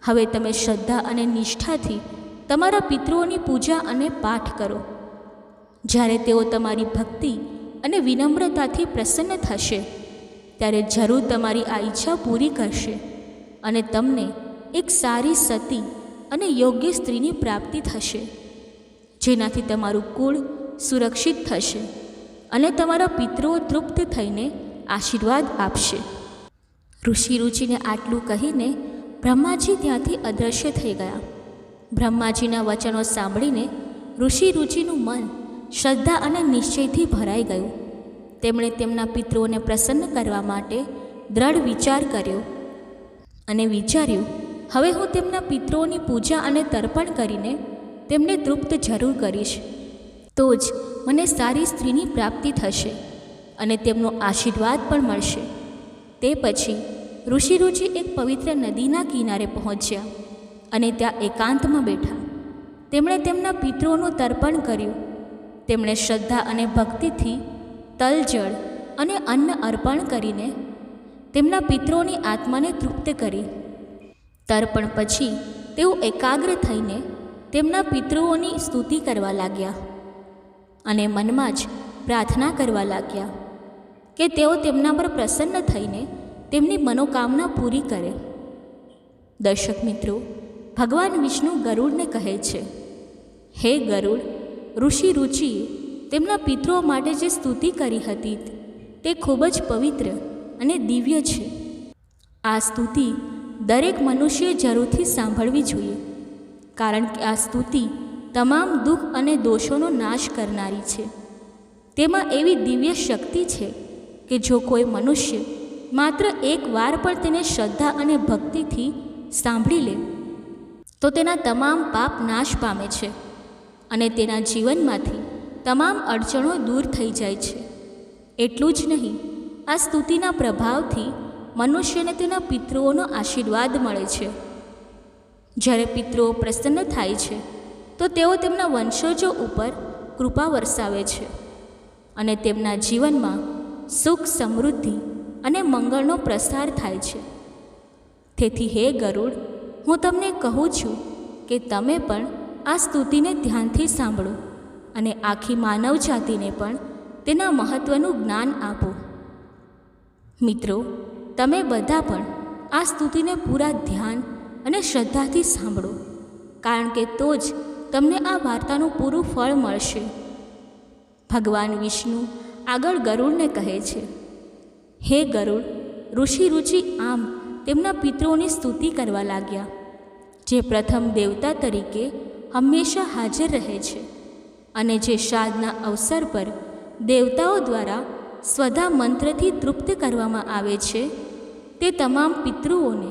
હવે તમે શ્રદ્ધા અને નિષ્ઠાથી તમારા પિતૃઓની પૂજા અને પાઠ કરો. જ્યારે તેઓ તમારી ભક્તિ અને વિનમ્રતાથી પ્રસન્ન થશે ત્યારે જરૂર તમારી આ ઈચ્છા પૂરી કરશે અને તમને એક સારી સતી અને યોગ્ય સ્ત્રીની પ્રાપ્તિ થશે, જેનાથી તમારું કુળ સુરક્ષિત થશે અને તમારા પિતૃઓ તૃપ્ત થઈને આશીર્વાદ આપશે. ઋષિ રુચિને આટલું કહીને બ્રહ્માજી ત્યાંથી અદૃશ્ય થઈ ગયા. બ્રહ્માજીના વચનો સાંભળીને ઋષિ રુચિનું મન શ્રદ્ધા અને નિશ્ચયથી ભરાઈ ગયું. તેમણે તેમના પિતૃઓને પ્રસન્ન કરવા માટે દ્રઢ વિચાર કર્યો અને વિચાર્યું, હવે હું તેમના પિતૃઓની પૂજા અને તર્પણ કરીને તેમને તૃપ્ત જરૂર કરીશ, તો જ મને સારી સ્ત્રીની પ્રાપ્તિ થશે અને તેમનો આશીર્વાદ પણ મળશે. તે પછી ઋષિ રુચિ એક પવિત્ર નદીના કિનારે પહોંચ્યા અને ત્યાં એકાંતમાં બેઠા. તેમણે તેમના પિતૃઓનું તર્પણ કર્યું. તેમણે શ્રદ્ધા અને ભક્તિથી તલ, જળ અને અન્ન અર્પણ કરીને તેમના પિતૃઓની આત્માને તૃપ્ત કરી. તર્પણ પછી તેઓ એકાગ્ર થઈને તેમના પિતૃઓની સ્તુતિ કરવા લાગ્યા અને મનમાં જ પ્રાર્થના કરવા લાગ્યા કે તેઓ તેમના પર પ્રસન્ન થઈને તેમની મનોકામના પૂરી કરે. દર્શક મિત્રો, ભગવાન વિષ્ણુ ગરુડને કહે છે, હે ગરુડ, ઋષિ રુચિએ તેમના પિતૃઓ માટે જે સ્તુતિ કરી હતી તે ખૂબ જ પવિત્ર અને દિવ્ય છે. આ સ્તુતિ દરેક મનુષ્યએ જરૂરથી સાંભળવી જોઈએ, કારણ કે આ સ્તુતિ તમામ દુઃખ અને દોષોનો નાશ કરનારી છે. તેમાં એવી દિવ્ય શક્તિ છે કે જો કોઈ મનુષ્ય માત્ર એક વાર પણ તેને શ્રદ્ધા અને ભક્તિથી સાંભળી લે તો તેના તમામ પાપ નાશ પામે છે અને તેના જીવનમાંથી તમામ અડચણો દૂર થઈ જાય છે. એટલું જ નહીં, આ સ્તુતિના પ્રભાવથી મનુષ્યને તેના પિતૃઓનો આશીર્વાદ મળે છે. જ્યારે પિતૃઓ પ્રસન્ન થાય છે તો તેઓ તેમના વંશજો ઉપર કૃપા વરસાવે છે અને તેમના જીવનમાં સુખ, સમૃદ્ધિ અને મંગળનો પ્રસાર થાય છે. તેથી હે ગરુડ, હું તમને કહું છું કે તમે પણ આ સ્તુતિને ધ્યાનથી સાંભળો અને આખી માનવ જાતિને પણ તેના મહત્ત્વનું જ્ઞાન આપો. મિત્રો, તમે બધા પણ આ સ્તુતિને પૂરા ધ્યાન અને શ્રદ્ધાથી સાંભળો, કારણ કે તો જ તમને આ વાર્તાનું પૂરું ફળ મળશે. ભગવાન વિષ્ણુ આગળ ગરુડને કહે છે, હે ગરુડ, ઋષિ રુચિ આમ તેમના પિતૃઓની સ્તુતિ કરવા લાગ્યા, જે પ્રથમ દેવતા તરીકે હંમેશા હાજર રહે છે અને જે શ્રાદ્ધના અવસર પર દેવતાઓ દ્વારા સ્વધા મંત્રથી તૃપ્ત કરવામાં આવે છે. તે તમામ પિતૃઓને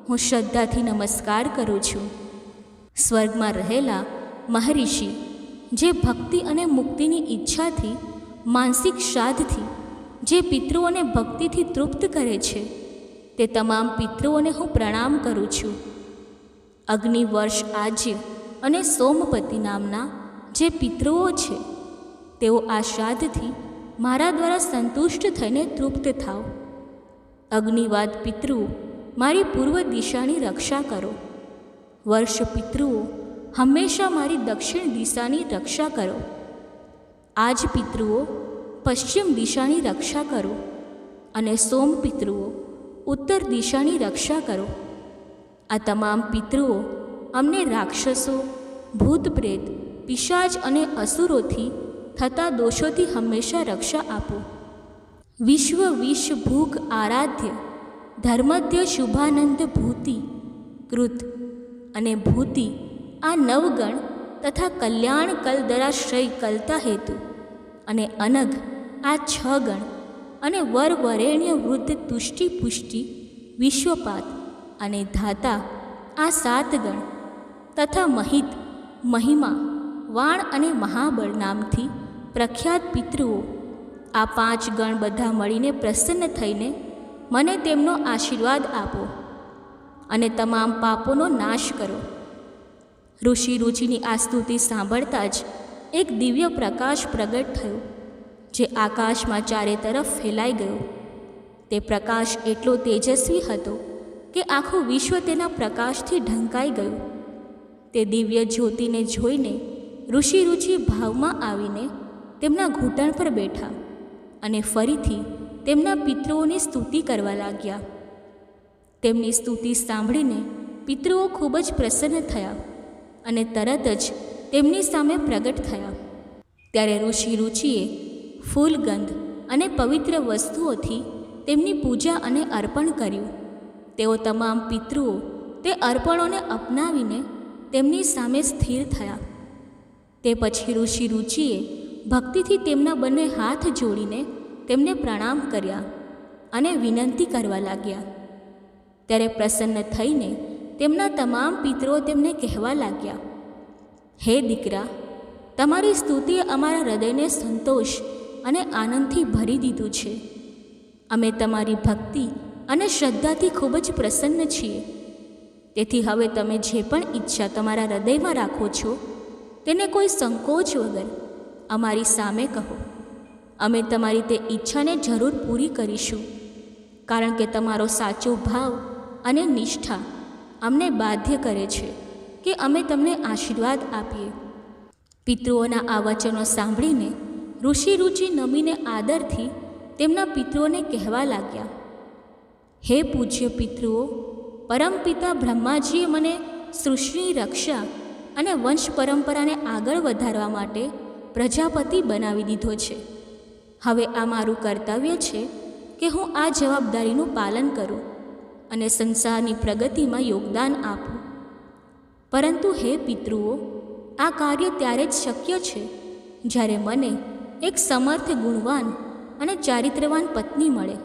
હું શ્રદ્ધાથી નમસ્કાર કરું છું. સ્વર્ગમાં રહેલા મહર્ષિ જે ભક્તિ અને મુક્તિની ઈચ્છાથી માનસિક શ્રાદ્ધથી જે પિતૃઓને ભક્તિથી તૃપ્ત કરે છે, તે તમામ પિતૃઓને હું પ્રણામ કરું છું. અગ્નિવર્ષ આજ્ય અને સોમપતિ નામના જે પિતૃઓ છે, તેઓ આ શ્રાદ્ધથી મારા દ્વારા સંતુષ્ટ થઈને તૃપ્ત થાવ. અગ્નિવાદ પિતૃ મારી પૂર્વ દિશાની રક્ષા કરો. વર્ષ પિતૃઓ, હંમેશા મારી દક્ષિણ દિશાની રક્ષા કરો. આજ પિતૃઓ, પશ્ચિમ દિશાની રક્ષા કરો. અને સોમ પિતૃઓ, ઉત્તર દિશાની રક્ષા કરો. આ તમામ પિતૃઓ અમને રાક્ષસો, ભૂત પ્રેત, પિશાચ અને અસુરોથી થતા દોષોથી હંમેશા રક્ષા આપો. વિશ્વ વિશ ભૂખ આરાધ્ય ધર્મધ્ય શુભાનંદ ભૂતિ કૃત અને ભૂતિ આ નવગણ તથા કલ્યાણ કલદરાશ્રય કલતા હેતુ અને અનઘ આ 6 ગણ અને વર વરેણ્ય વૃદ્ધ તુષ્ટિ પુષ્ટિ વિશ્વપાત અને ધાતા આ 7 ગણ તથા મહિત મહિમા વાણ અને મહાબળ નામથી પ્રખ્યાત પિતૃઓ આ 5 ગણ બધા મળીને પ્રસન્ન થઈને મને તેમનો આશીર્વાદ આપો અને તમામ પાપોનો નાશ કરો. ઋષિ રુચિની આ સ્તુતિ સાંભળતા જ એક દિવ્ય પ્રકાશ પ્રગટ થયો, જે આકાશમાં ચારે તરફ ફેલાઈ ગયો. તે પ્રકાશ એટલો તેજસ્વી હતો કે આખું વિશ્વ તેના પ્રકાશથી ઢંકાઈ ગયું. તે દિવ્ય જ્યોતિને જોઈને ઋષિ રુચિ ભાવમાં આવીને તેમના ઘૂંટણ પર બેઠા અને ફરીથી તેમના પિતૃઓની સ્તુતિ કરવા લાગ્યા. તેમની સ્તુતિ સાંભળીને પિતૃઓ ખૂબ જ પ્રસન્ન થયા અને તરત જ તેમની સામે પ્રગટ થયા. ત્યારે ઋષિ રુચિએ ફૂલગંધ અને પવિત્ર વસ્તુઓથી તેમની પૂજા અને અર્પણ કર્યું. તેઓ તમામ પિતૃઓ તે અર્પણોને અપનાવીને તેમની સામે સ્થિર થયા. તે પછી ઋષિ રુચિએ ભક્તિથી તેમના બંને હાથ જોડીને તેમને પ્રણામ કર્યા અને વિનંતી કરવા લાગ્યા. ત્યારે પ્રસન્ન થઈને તેમના તમામ પિતૃઓ તેમને કહેવા લાગ્યા, હે દીકરા, તમારી સ્તુતિએ અમારા હૃદયને સંતોષ અને આનંદથી ભરી દીધું છે. અમે તમારી ભક્તિ અને શ્રદ્ધાથી ખૂબ જ પ્રસન્ન છીએ. તેથી હવે તમે જે પણ ઈચ્છા તમારા હૃદયમાં રાખો છો તેને કોઈ સંકોચ વગર અમારી સામે કહો. અમે તમારી તે ઈચ્છાને જરૂર પૂરી કરીશું, કારણ કે તમારો સાચો ભાવ અને નિષ્ઠા અમને બાધ્ય કરે છે કે અમે તમને આશીર્વાદ આપીએ. પિતૃઓના આ વચનો સાંભળીને ઋષિ રુચિ નમીને આદરથી તેમના પિતૃઓને કહેવા લાગ્યા, હે પૂજ્ય પિતૃઓ, પરમપિતા બ્રહ્માજીએ મને સૃષ્ટિની રક્ષા અને વંશ પરંપરાને આગળ વધારવા માટે પ્રજાપતિ બનાવી દીધો છે. હવે આ મારું કર્તવ્ય છે કે હું આ જવાબદારીનું પાલન કરું અને સંસારની પ્રગતિમાં યોગદાન આપું. પરંતુ હે પિતૃઓ, આ કાર્ય ત્યારે જ શક્ય છે જ્યારે મને એક સમર્થ, ગુણવાન અને ચારિત્રવાન પત્ની મળે.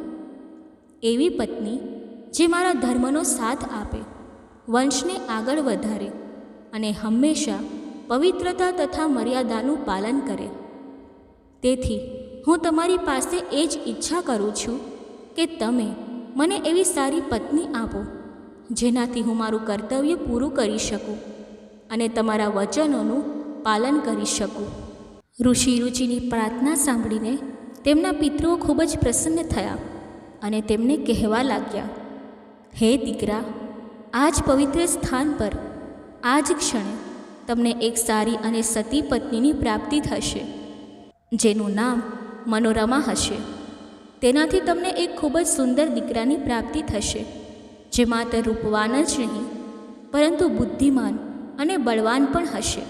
એવી પત્ની જે મારા ધર્મનો સાથ આપે, વંશને આગળ વધારે અને હંમેશા પવિત્રતા તથા મર્યાદાનું પાલન કરે. તેથી હું તમારી પાસે એ જ ઈચ્છા કરું છું કે તમે મને એવી સારી પત્ની આપો જેનાથી હું મારું કર્તવ્ય પૂરું કરી શકું અને તમારા વચનોનું પાલન કરી શકું. ઋષિ રુચિની પ્રાર્થના સાંભળીને તેમના પિતૃઓ ખૂબ જ પ્રસન્ન થયા અને તેમને કહેવા લાગ્યા, હે દીકરા, આ જ પવિત્ર સ્થાન પર આ જ ક્ષણે તમને એક સારી અને સતી પત્નીની પ્રાપ્તિ થશે, જેનું નામ મનોરમા હશે. તેનાથી તમને એક ખૂબ જ સુંદર દીકરાની પ્રાપ્તિ થશે, જે માત્ર રૂપવાન જ નહીં પરંતુ બુદ્ધિમાન અને બળવાન પણ હશે.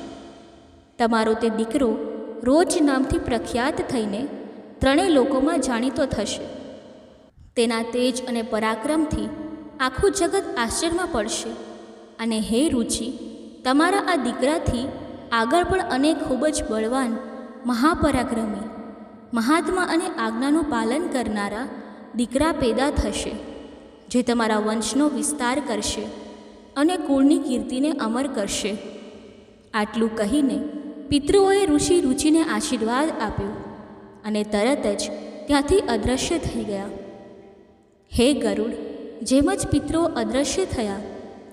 તમારો તે દીકરો રોજ નામથી પ્રખ્યાત થઈને 3 લોકોમાં જાણીતો થશે. તેના તેજ અને પરાક્રમથી આખું જગત આશ્ચર્યમાં પડશે. અને હે રુચિ, તમારા આ દીકરાથી આગળ પણ અનેક ખૂબ જ બળવાન, મહાપરાક્રમી, મહાત્મા અને આજ્ઞાનું પાલન કરનારા દીકરા પેદા થશે, જે તમારા વંશનો વિસ્તાર કરશે અને કુળની કીર્તિને અમર કરશે. આટલું કહીને પિતૃઓએ ઋષિ રુચિને આશીર્વાદ આપ્યો અને તરત જ ત્યાંથી અદૃશ્ય થઈ ગયા. હે ગરુડ, જેમ જ પિતૃઓ અદૃશ્ય થયા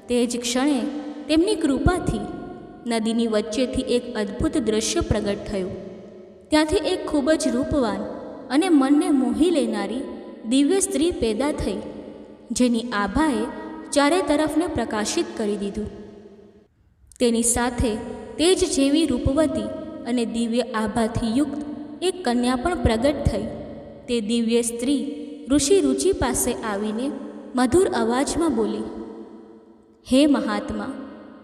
તે જ ક્ષણે તેમની કૃપાથી નદીની વચ્ચેથી એક અદ્ભુત દૃશ્ય પ્રગટ થયું. ત્યાંથી એક ખૂબ જ રૂપવાન અને મનને મોહી લેનારી દિવ્ય સ્ત્રી પેદા થઈ, જેની આભાએ ચારે તરફને પ્રકાશિત કરી દીધું. તેની સાથે તેજ જેવી રૂપવતી અને દિવ્ય આભાથી યુક્ત એક કન્યા પણ પ્રગટ થઈ. તે દિવ્ય સ્ત્રી ઋષિ રુચિ પાસે આવીને મધુર અવાજમાં બોલી, હે મહાત્મા,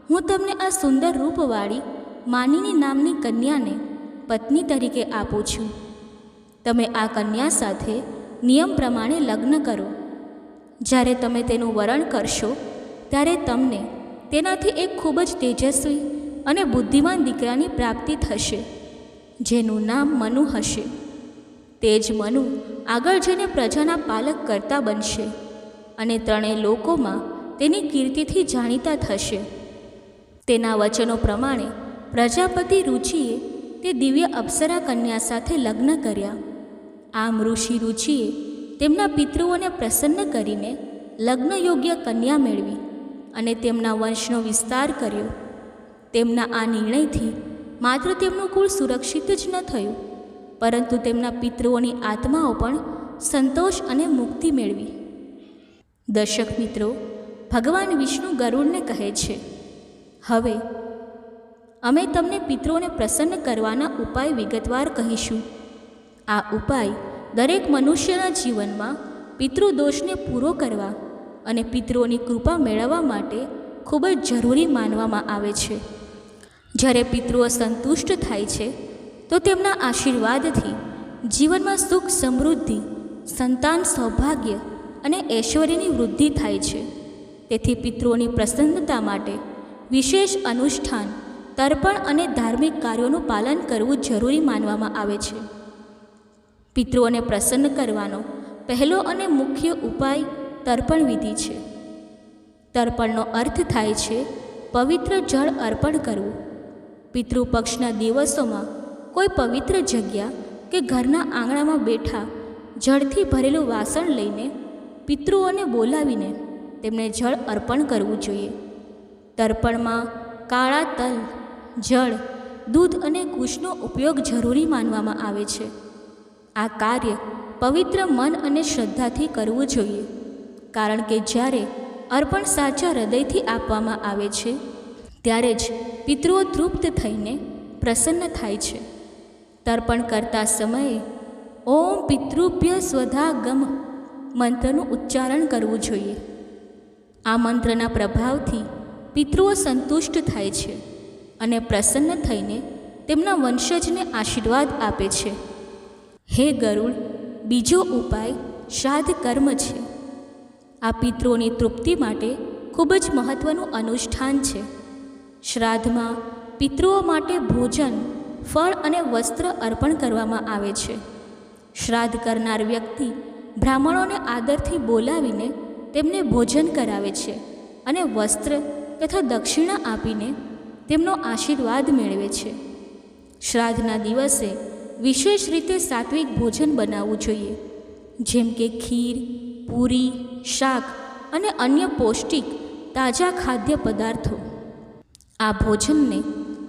હું તમને આ સુંદર રૂપવાળી માનિની નામની કન્યાને પત્ની તરીકે આપું છું. તમે આ કન્યા સાથે નિયમ પ્રમાણે લગ્ન કરો. જ્યારે તમે તેનું વરણ કરશો ત્યારે તમને તેનાથી એક ખૂબ જ તેજસ્વી અને બુદ્ધિમાન દીકરાની પ્રાપ્તિ થશે, જેનું નામ મનુ હશે. તે જ મનુ આગળ જઈને પ્રજાના પાલક કરતા બનશે અને ત્રણેય લોકોમાં તેની કીર્તિથી જાણીતા થશે. તેના વચનો પ્રમાણે પ્રજાપતિ રુચિએ તે દિવ્ય અપ્સરા કન્યા સાથે લગ્ન કર્યા. આમ ઋષિ રુચિએ તેમના પિતૃઓને પ્રસન્ન કરીને લગ્ન યોગ્ય કન્યા મેળવી અને તેમના વંશનો વિસ્તાર કર્યો. તેમના આ નિર્ણયથી માત્ર તેમનું કુળ સુરક્ષિત જ ન થયું, પરંતુ તેમના પિતૃઓની આત્માઓ પણ સંતોષ અને મુક્તિ મેળવી. દર્શક મિત્રો, ભગવાન વિષ્ણુ ગરુડને કહે છે, હવે અમે તમને પિતૃઓને પ્રસન્ન કરવાના ઉપાય વિગતવાર કહીશું. આ ઉપાય દરેક મનુષ્યના જીવનમાં પિતૃદોષને પૂરો કરવા અને પિતૃઓની કૃપા મેળવવા માટે ખૂબ જ જરૂરી માનવામાં આવે છે. જ્યારે પિતૃઓ સંતુષ્ટ થાય છે તો તેમના આશીર્વાદથી જીવનમાં સુખ, સમૃદ્ધિ, સંતાન, સૌભાગ્ય અને ઐશ્વર્યની વૃદ્ધિ થાય છે. તેથી પિતૃઓની પ્રસન્નતા માટે વિશેષ અનુષ્ઠાન, તર્પણ અને ધાર્મિક કાર્યોનું પાલન કરવું જરૂરી માનવામાં આવે છે. પિતૃઓને પ્રસન્ન કરવાનો પહેલો અને મુખ્ય ઉપાય તર્પણ વિધિ છે. તર્પણનો અર્થ થાય છે પવિત્ર જળ અર્પણ કરવું. પિતૃપક્ષના દિવસોમાં કોઈ પવિત્ર જગ્યા કે ઘરના આંગણામાં બેઠા જળથી ભરેલું વાસણ લઈને પિતૃઓને બોલાવીને તેમને જળ અર્પણ કરવું જોઈએ. તર્પણમાં કાળા તલ, જળ, દૂધ અને કુશનો ઉપયોગ જરૂરી માનવામાં આવે છે. આ કાર્ય પવિત્ર મન અને શ્રદ્ધાથી કરવું જોઈએ, કારણ કે જ્યારે અર્પણ સાચા હૃદયથી આપવામાં આવે છે ત્યારે જ પિતૃઓ તૃપ્ત થઈને પ્રસન્ન થાય છે. તર્પણ કરતા સમયે ઓમ પિતૃભ્ય સ્વધાગમ મંત્રનું ઉચ્ચારણ કરવું જોઈએ. આ મંત્રના પ્રભાવથી પિતૃઓ સંતુષ્ટ થાય છે અને પ્રસન્ન થઈને તેમના વંશજને આશીર્વાદ આપે છે. હે ગરુડ, બીજો ઉપાય શ્રાદ્ધ કર્મ છે. આ પિતૃઓની તૃપ્તિ માટે ખૂબ જ મહત્ત્વનું અનુષ્ઠાન છે. શ્રાદ્ધમાં પિતૃઓ માટે ભોજન, ફળ અને વસ્ત્ર અર્પણ કરવામાં આવે છે. શ્રાદ્ધ કરનાર વ્યક્તિ બ્રાહ્મણોને આદરથી બોલાવીને તેમને ભોજન કરાવે છે અને વસ્ત્ર તથા દક્ષિણા આપીને તેમનો આશીર્વાદ મેળવે છે. શ્રાદ્ધના દિવસે વિશેષ રીતે સાત્વિક ભોજન બનાવવું જોઈએ, જેમ કે ખીર, પૂરી, શાક અને અન્ય પૌષ્ટિક તાજા ખાદ્ય પદાર્થો. આ ભોજનને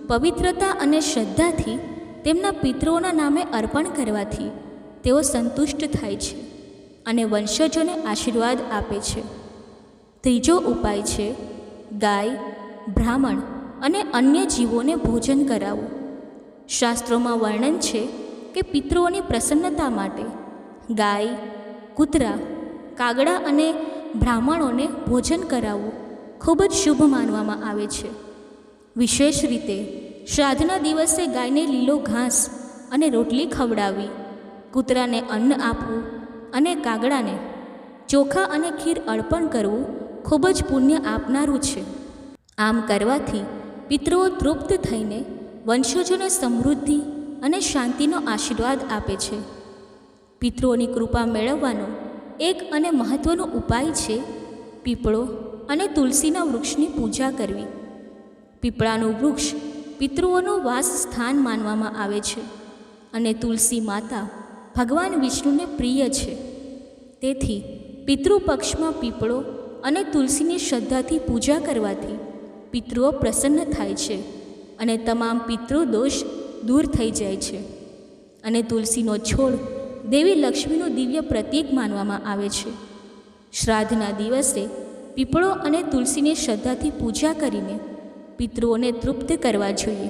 પવિત્રતા અને શ્રદ્ધાથી તેમના પિતૃઓના નામે અર્પણ કરવાથી તેઓ સંતુષ્ટ થાય છે અને વંશજોને આશીર્વાદ આપે છે. ત્રીજો ઉપાય છે ગાય, બ્રાહ્મણ અને અન્ય જીવોને ભોજન કરાવવું. શાસ્ત્રોમાં વર્ણન છે કે પિતૃઓની પ્રસન્નતા માટે ગાય, કૂતરા, કાગડા અને બ્રાહ્મણોને ભોજન કરાવવું ખૂબ જ શુભ માનવામાં આવે છે. વિશેષ રીતે શ્રાદ્ધના દિવસે ગાયને લીલો ઘાસ અને રોટલી ખવડાવવી, કૂતરાને અન્ન આપવું અને કાગડાને ચોખા અને ખીર અર્પણ કરવું ખૂબ જ પુણ્ય આપનારું છે. આમ કરવાથી પિતૃઓ તૃપ્ત થઈને વંશજોને સમૃદ્ધિ અને શાંતિનો આશીર્વાદ આપે છે. પિતૃઓની કૃપા મેળવવાનો એક અને મહત્ત્વનો ઉપાય છે પીપળો અને તુલસીના વૃક્ષની પૂજા કરવી. પીપળાનું વૃક્ષ પિતૃઓનું વાસ સ્થાન માનવામાં આવે છે અને તુલસી માતા ભગવાન વિષ્ણુને પ્રિય છે. તેથી પિતૃપક્ષમાં પીપળો અને તુલસીની શ્રદ્ધાથી પૂજા કરવાથી પિતૃઓ પ્રસન્ન થાય છે અને તમામ પિતૃદોષ દૂર થઈ જાય છે. અને તુલસીનો છોડ દેવી લક્ષ્મીનું દિવ્ય પ્રતીક માનવામાં આવે છે. શ્રાદ્ધના દિવસે પીપળો અને તુલસીની શ્રદ્ધાથી પૂજા કરીને પિતૃઓને તૃપ્ત કરવા જોઈએ.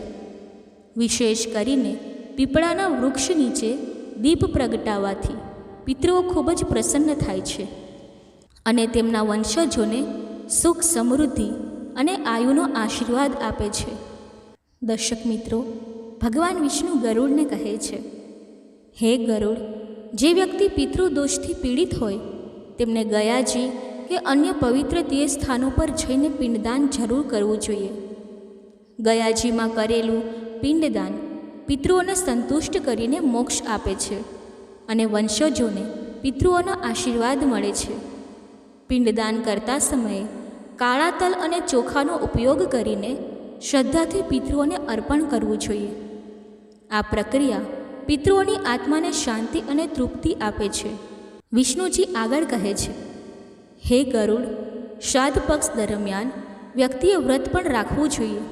વિશેષ કરીને પીપળાના વૃક્ષ નીચે દીપ પ્રગટાવવાથી પિતૃઓ ખૂબ જ પ્રસન્ન થાય છે અને તેમના વંશજોને સુખ, સમૃદ્ધિ અને આયુનો આશીર્વાદ આપે છે. દર્શક મિત્રો, ભગવાન વિષ્ણુ ગરુડને કહે છે, હે ગરુડ, જે વ્યક્તિ પિતૃદોષથી પીડિત હોય તેમને ગયાજી કે અન્ય પવિત્ર તીર્થ સ્થાનો પર જઈને પિંડદાન જરૂર કરવું જોઈએ. ગયાજીમાં કરેલું પિંડદાન પિતૃઓને સંતુષ્ટ કરીને મોક્ષ આપે છે અને વંશજોને પિતૃઓના આશીર્વાદ મળે છે. પિંડદાન કરતા સમયે કાળા તલ અને ચોખાનો ઉપયોગ કરીને શ્રદ્ધાથી પિતૃઓને અર્પણ કરવું જોઈએ. આ પ્રક્રિયા પિતૃઓની આત્માને શાંતિ અને તૃપ્તિ આપે છે. વિષ્ણુજી આગળ કહે છે, હે ગરુડ, શ્રાદ્ધ પક્ષ દરમિયાન વ્યક્તિએ વ્રત પણ રાખવું જોઈએ.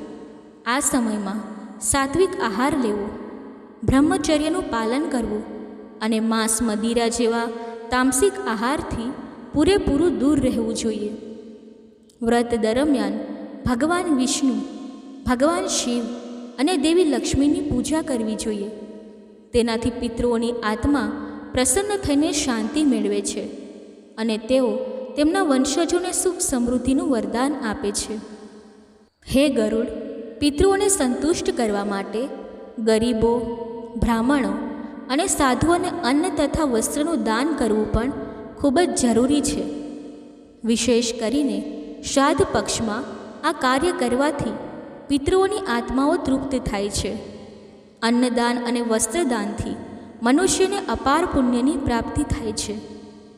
આ સમયમાં સાત્વિક આહાર લેવો, બ્રહ્મચર્યનું પાલન કરવું અને માંસ, મદિરા જેવા તામસિક આહારથી પૂરેપૂરું દૂર રહેવું જોઈએ. વ્રત દરમિયાન ભગવાન વિષ્ણુ, ભગવાન શિવ અને દેવી લક્ષ્મીની પૂજા કરવી જોઈએ. તેનાથી પિતૃઓની આત્મા પ્રસન્ન થઈને શાંતિ મેળવે છે અને તેઓ તેમના વંશજોને સુખ, સમૃદ્ધિનું વરદાન આપે છે. હે ગરુડ, પિતૃઓને સંતુષ્ટ કરવા માટે ગરીબો, બ્રાહ્મણો અને સાધુઓને અન્ન તથા વસ્ત્રનું દાન કરવું પણ ખૂબ જ જરૂરી છે. વિશેષ કરીને શ્રાદ્ધ પક્ષમાં આ કાર્ય કરવાથી પિતૃઓની આત્માઓ તૃપ્ત થાય છે. અન્નદાન અને વસ્ત્રદાનથી મનુષ્યને અપાર પુણ્યની પ્રાપ્તિ થાય છે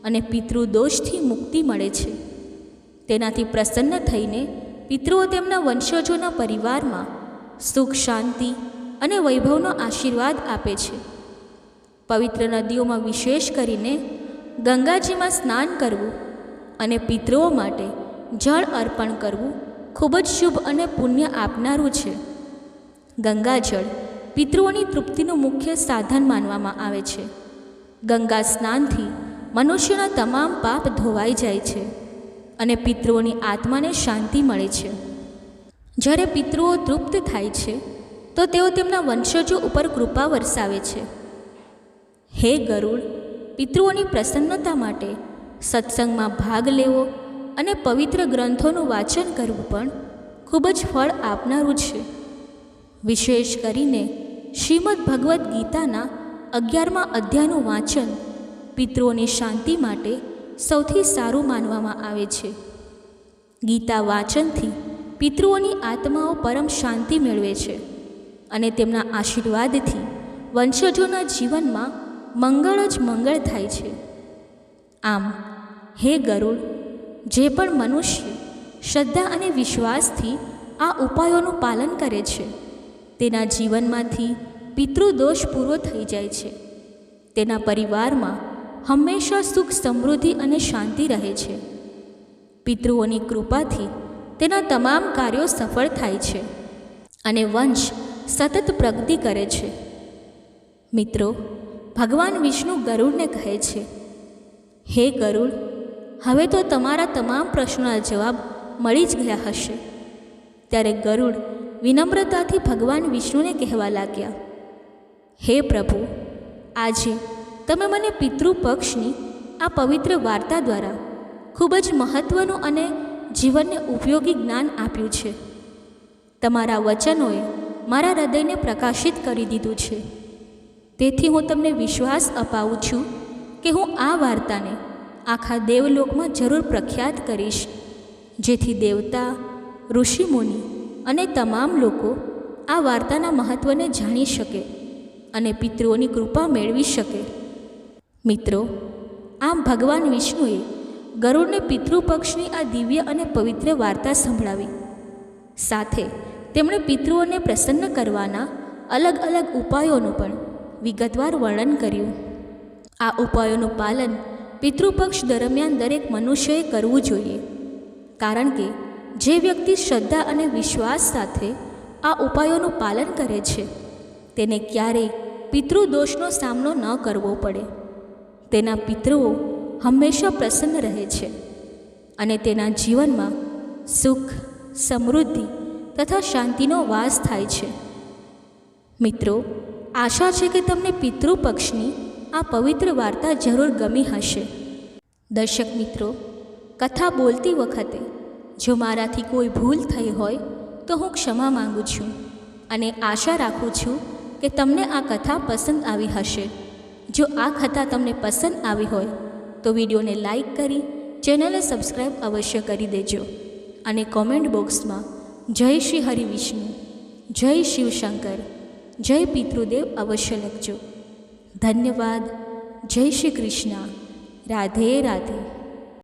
અને પિતૃદોષથી મુક્તિ મળે છે. તેનાથી પ્રસન્ન થઈને પિતૃઓ તેમના વંશજોના પરિવારમાં સુખ, શાંતિ અને વૈભવનો આશીર્વાદ આપે છે. પવિત્ર નદીઓમાં વિશેષ કરીને ગંગાજીમાં સ્નાન કરવું અને પિતૃઓ માટે જળ અર્પણ કરવું ખૂબ જ શુભ અને પુણ્ય આપનારું છે. ગંગાજળ પિતૃઓની તૃપ્તિનું મુખ્ય સાધન માનવામાં આવે છે. ગંગા સ્નાનથી મનુષ્યના તમામ પાપ ધોવાઈ જાય છે અને પિતૃઓની આત્માને શાંતિ મળે છે. જ્યારે પિતૃઓ તૃપ્ત થાય છે તો તેઓ તેમના વંશજો ઉપર કૃપા વરસાવે છે. હે ગરુડ, પિતૃઓની પ્રસન્નતા માટે સત્સંગમાં ભાગ લેવો અને પવિત્ર ગ્રંથોનું વાંચન કરવું પણ ખૂબ જ ફળ આપનારું છે. વિશેષ કરીને શ્રીમદ્ ભગવદ્ ગીતાના 11મા અધ્યાયનું વાંચન પિતૃઓની શાંતિ માટે સૌથી સારું માનવામાં આવે છે. ગીતા વાંચનથી પિતૃઓની આત્માઓ પરમ શાંતિ મેળવે છે અને તેમના આશીર્વાદથી વંશજોના જીવનમાં મંગળ જ મંગળ થાય છે. આમ, હે ગરુડ, જે પણ મનુષ્ય શ્રદ્ધા અને વિશ્વાસથી આ ઉપાયોનું પાલન કરે છે તેના જીવનમાંથી પિતૃદોષ પૂરો થઈ જાય છે. તેના પરિવારમાં હંમેશા સુખ, સમૃદ્ધિ અને શાંતિ રહે છે. પિતૃઓની કૃપાથી તેના તમામ કાર્યો સફળ થાય છે અને વંશ સતત પ્રગતિ કરે છે. મિત્રો, ભગવાન વિષ્ણુ ગરુડને કહે છે, હે ગરુડ, હવે તો તમારા તમામ પ્રશ્નોના જવાબ મળી જ ગયા હશે. ત્યારે ગરુડ વિનમ્રતાથી ભગવાન વિષ્ણુને કહેવા લાગ્યા, હે પ્રભુ, આજે તમે મને પિતૃપક્ષની આ પવિત્ર વાર્તા દ્વારા ખૂબ જ મહત્ત્વનું અને જીવનને ઉપયોગી જ્ઞાન આપ્યું છે. તમારા વચનોએ મારા હૃદયને પ્રકાશિત કરી દીધું છે. તેથી હું તમને વિશ્વાસ અપાવું છું કે હું આ વાર્તાને આખા દેવલોકમાં જરૂર પ્રખ્યાત કરીશ, જેથી દેવતા, ઋષિમુનિ અને તમામ લોકો આ વાર્તાના મહત્ત્વને જાણી શકે અને પિતૃઓની કૃપા મેળવી શકે. મિત્રો, આમ ભગવાન વિષ્ણુએ ગરુડને પિતૃપક્ષની આ દિવ્ય અને પવિત્ર વાર્તા સંભળાવી. સાથે તેમણે પિતૃઓને પ્રસન્ન કરવાના અલગ અલગ ઉપાયોનું પણ વિગતવાર વર્ણન કર્યું. આ ઉપાયોનું પાલન પિતૃપક્ષ દરમિયાન દરેક મનુષ્યએ કરવું જોઈએ, કારણ કે જે વ્યક્તિ શ્રદ્ધા અને વિશ્વાસ સાથે આ ઉપાયોનું પાલન કરે છે તેને ક્યારેય પિતૃદોષનો સામનો ન કરવો પડે. તેના પિતૃઓ હંમેશા પ્રસન્ન રહે છે અને તેના જીવનમાં સુખ, સમૃદ્ધિ તથા શાંતિનો વાસ થાય છે. મિત્રો, આશા છે કે તમને પિતૃપક્ષની આ પવિત્ર વાર્તા જરૂર ગમી હશે. દર્શક મિત્રો, કથા બોલતી વખતે જો મારાથી કોઈ ભૂલ થઈ હોય તો હું ક્ષમા માંગુ છું અને આશા રાખું છું કે તમને આ કથા પસંદ આવી હશે. જો આ કથા તમને પસંદ આવી હોય તો વિડીયોને લાઈક કરી ચેનલને સબસ્ક્રાઈબ અવશ્ય કરી દેજો અને કોમેન્ટ બોક્સમાં જય શ્રી હરિવિષ્ણુ, જય શિવશંકર, જય પિતૃદેવ અવશ્ય લખજો. ધન્યવાદ. જય શ્રી કૃષ્ણ. રાધે રાધે.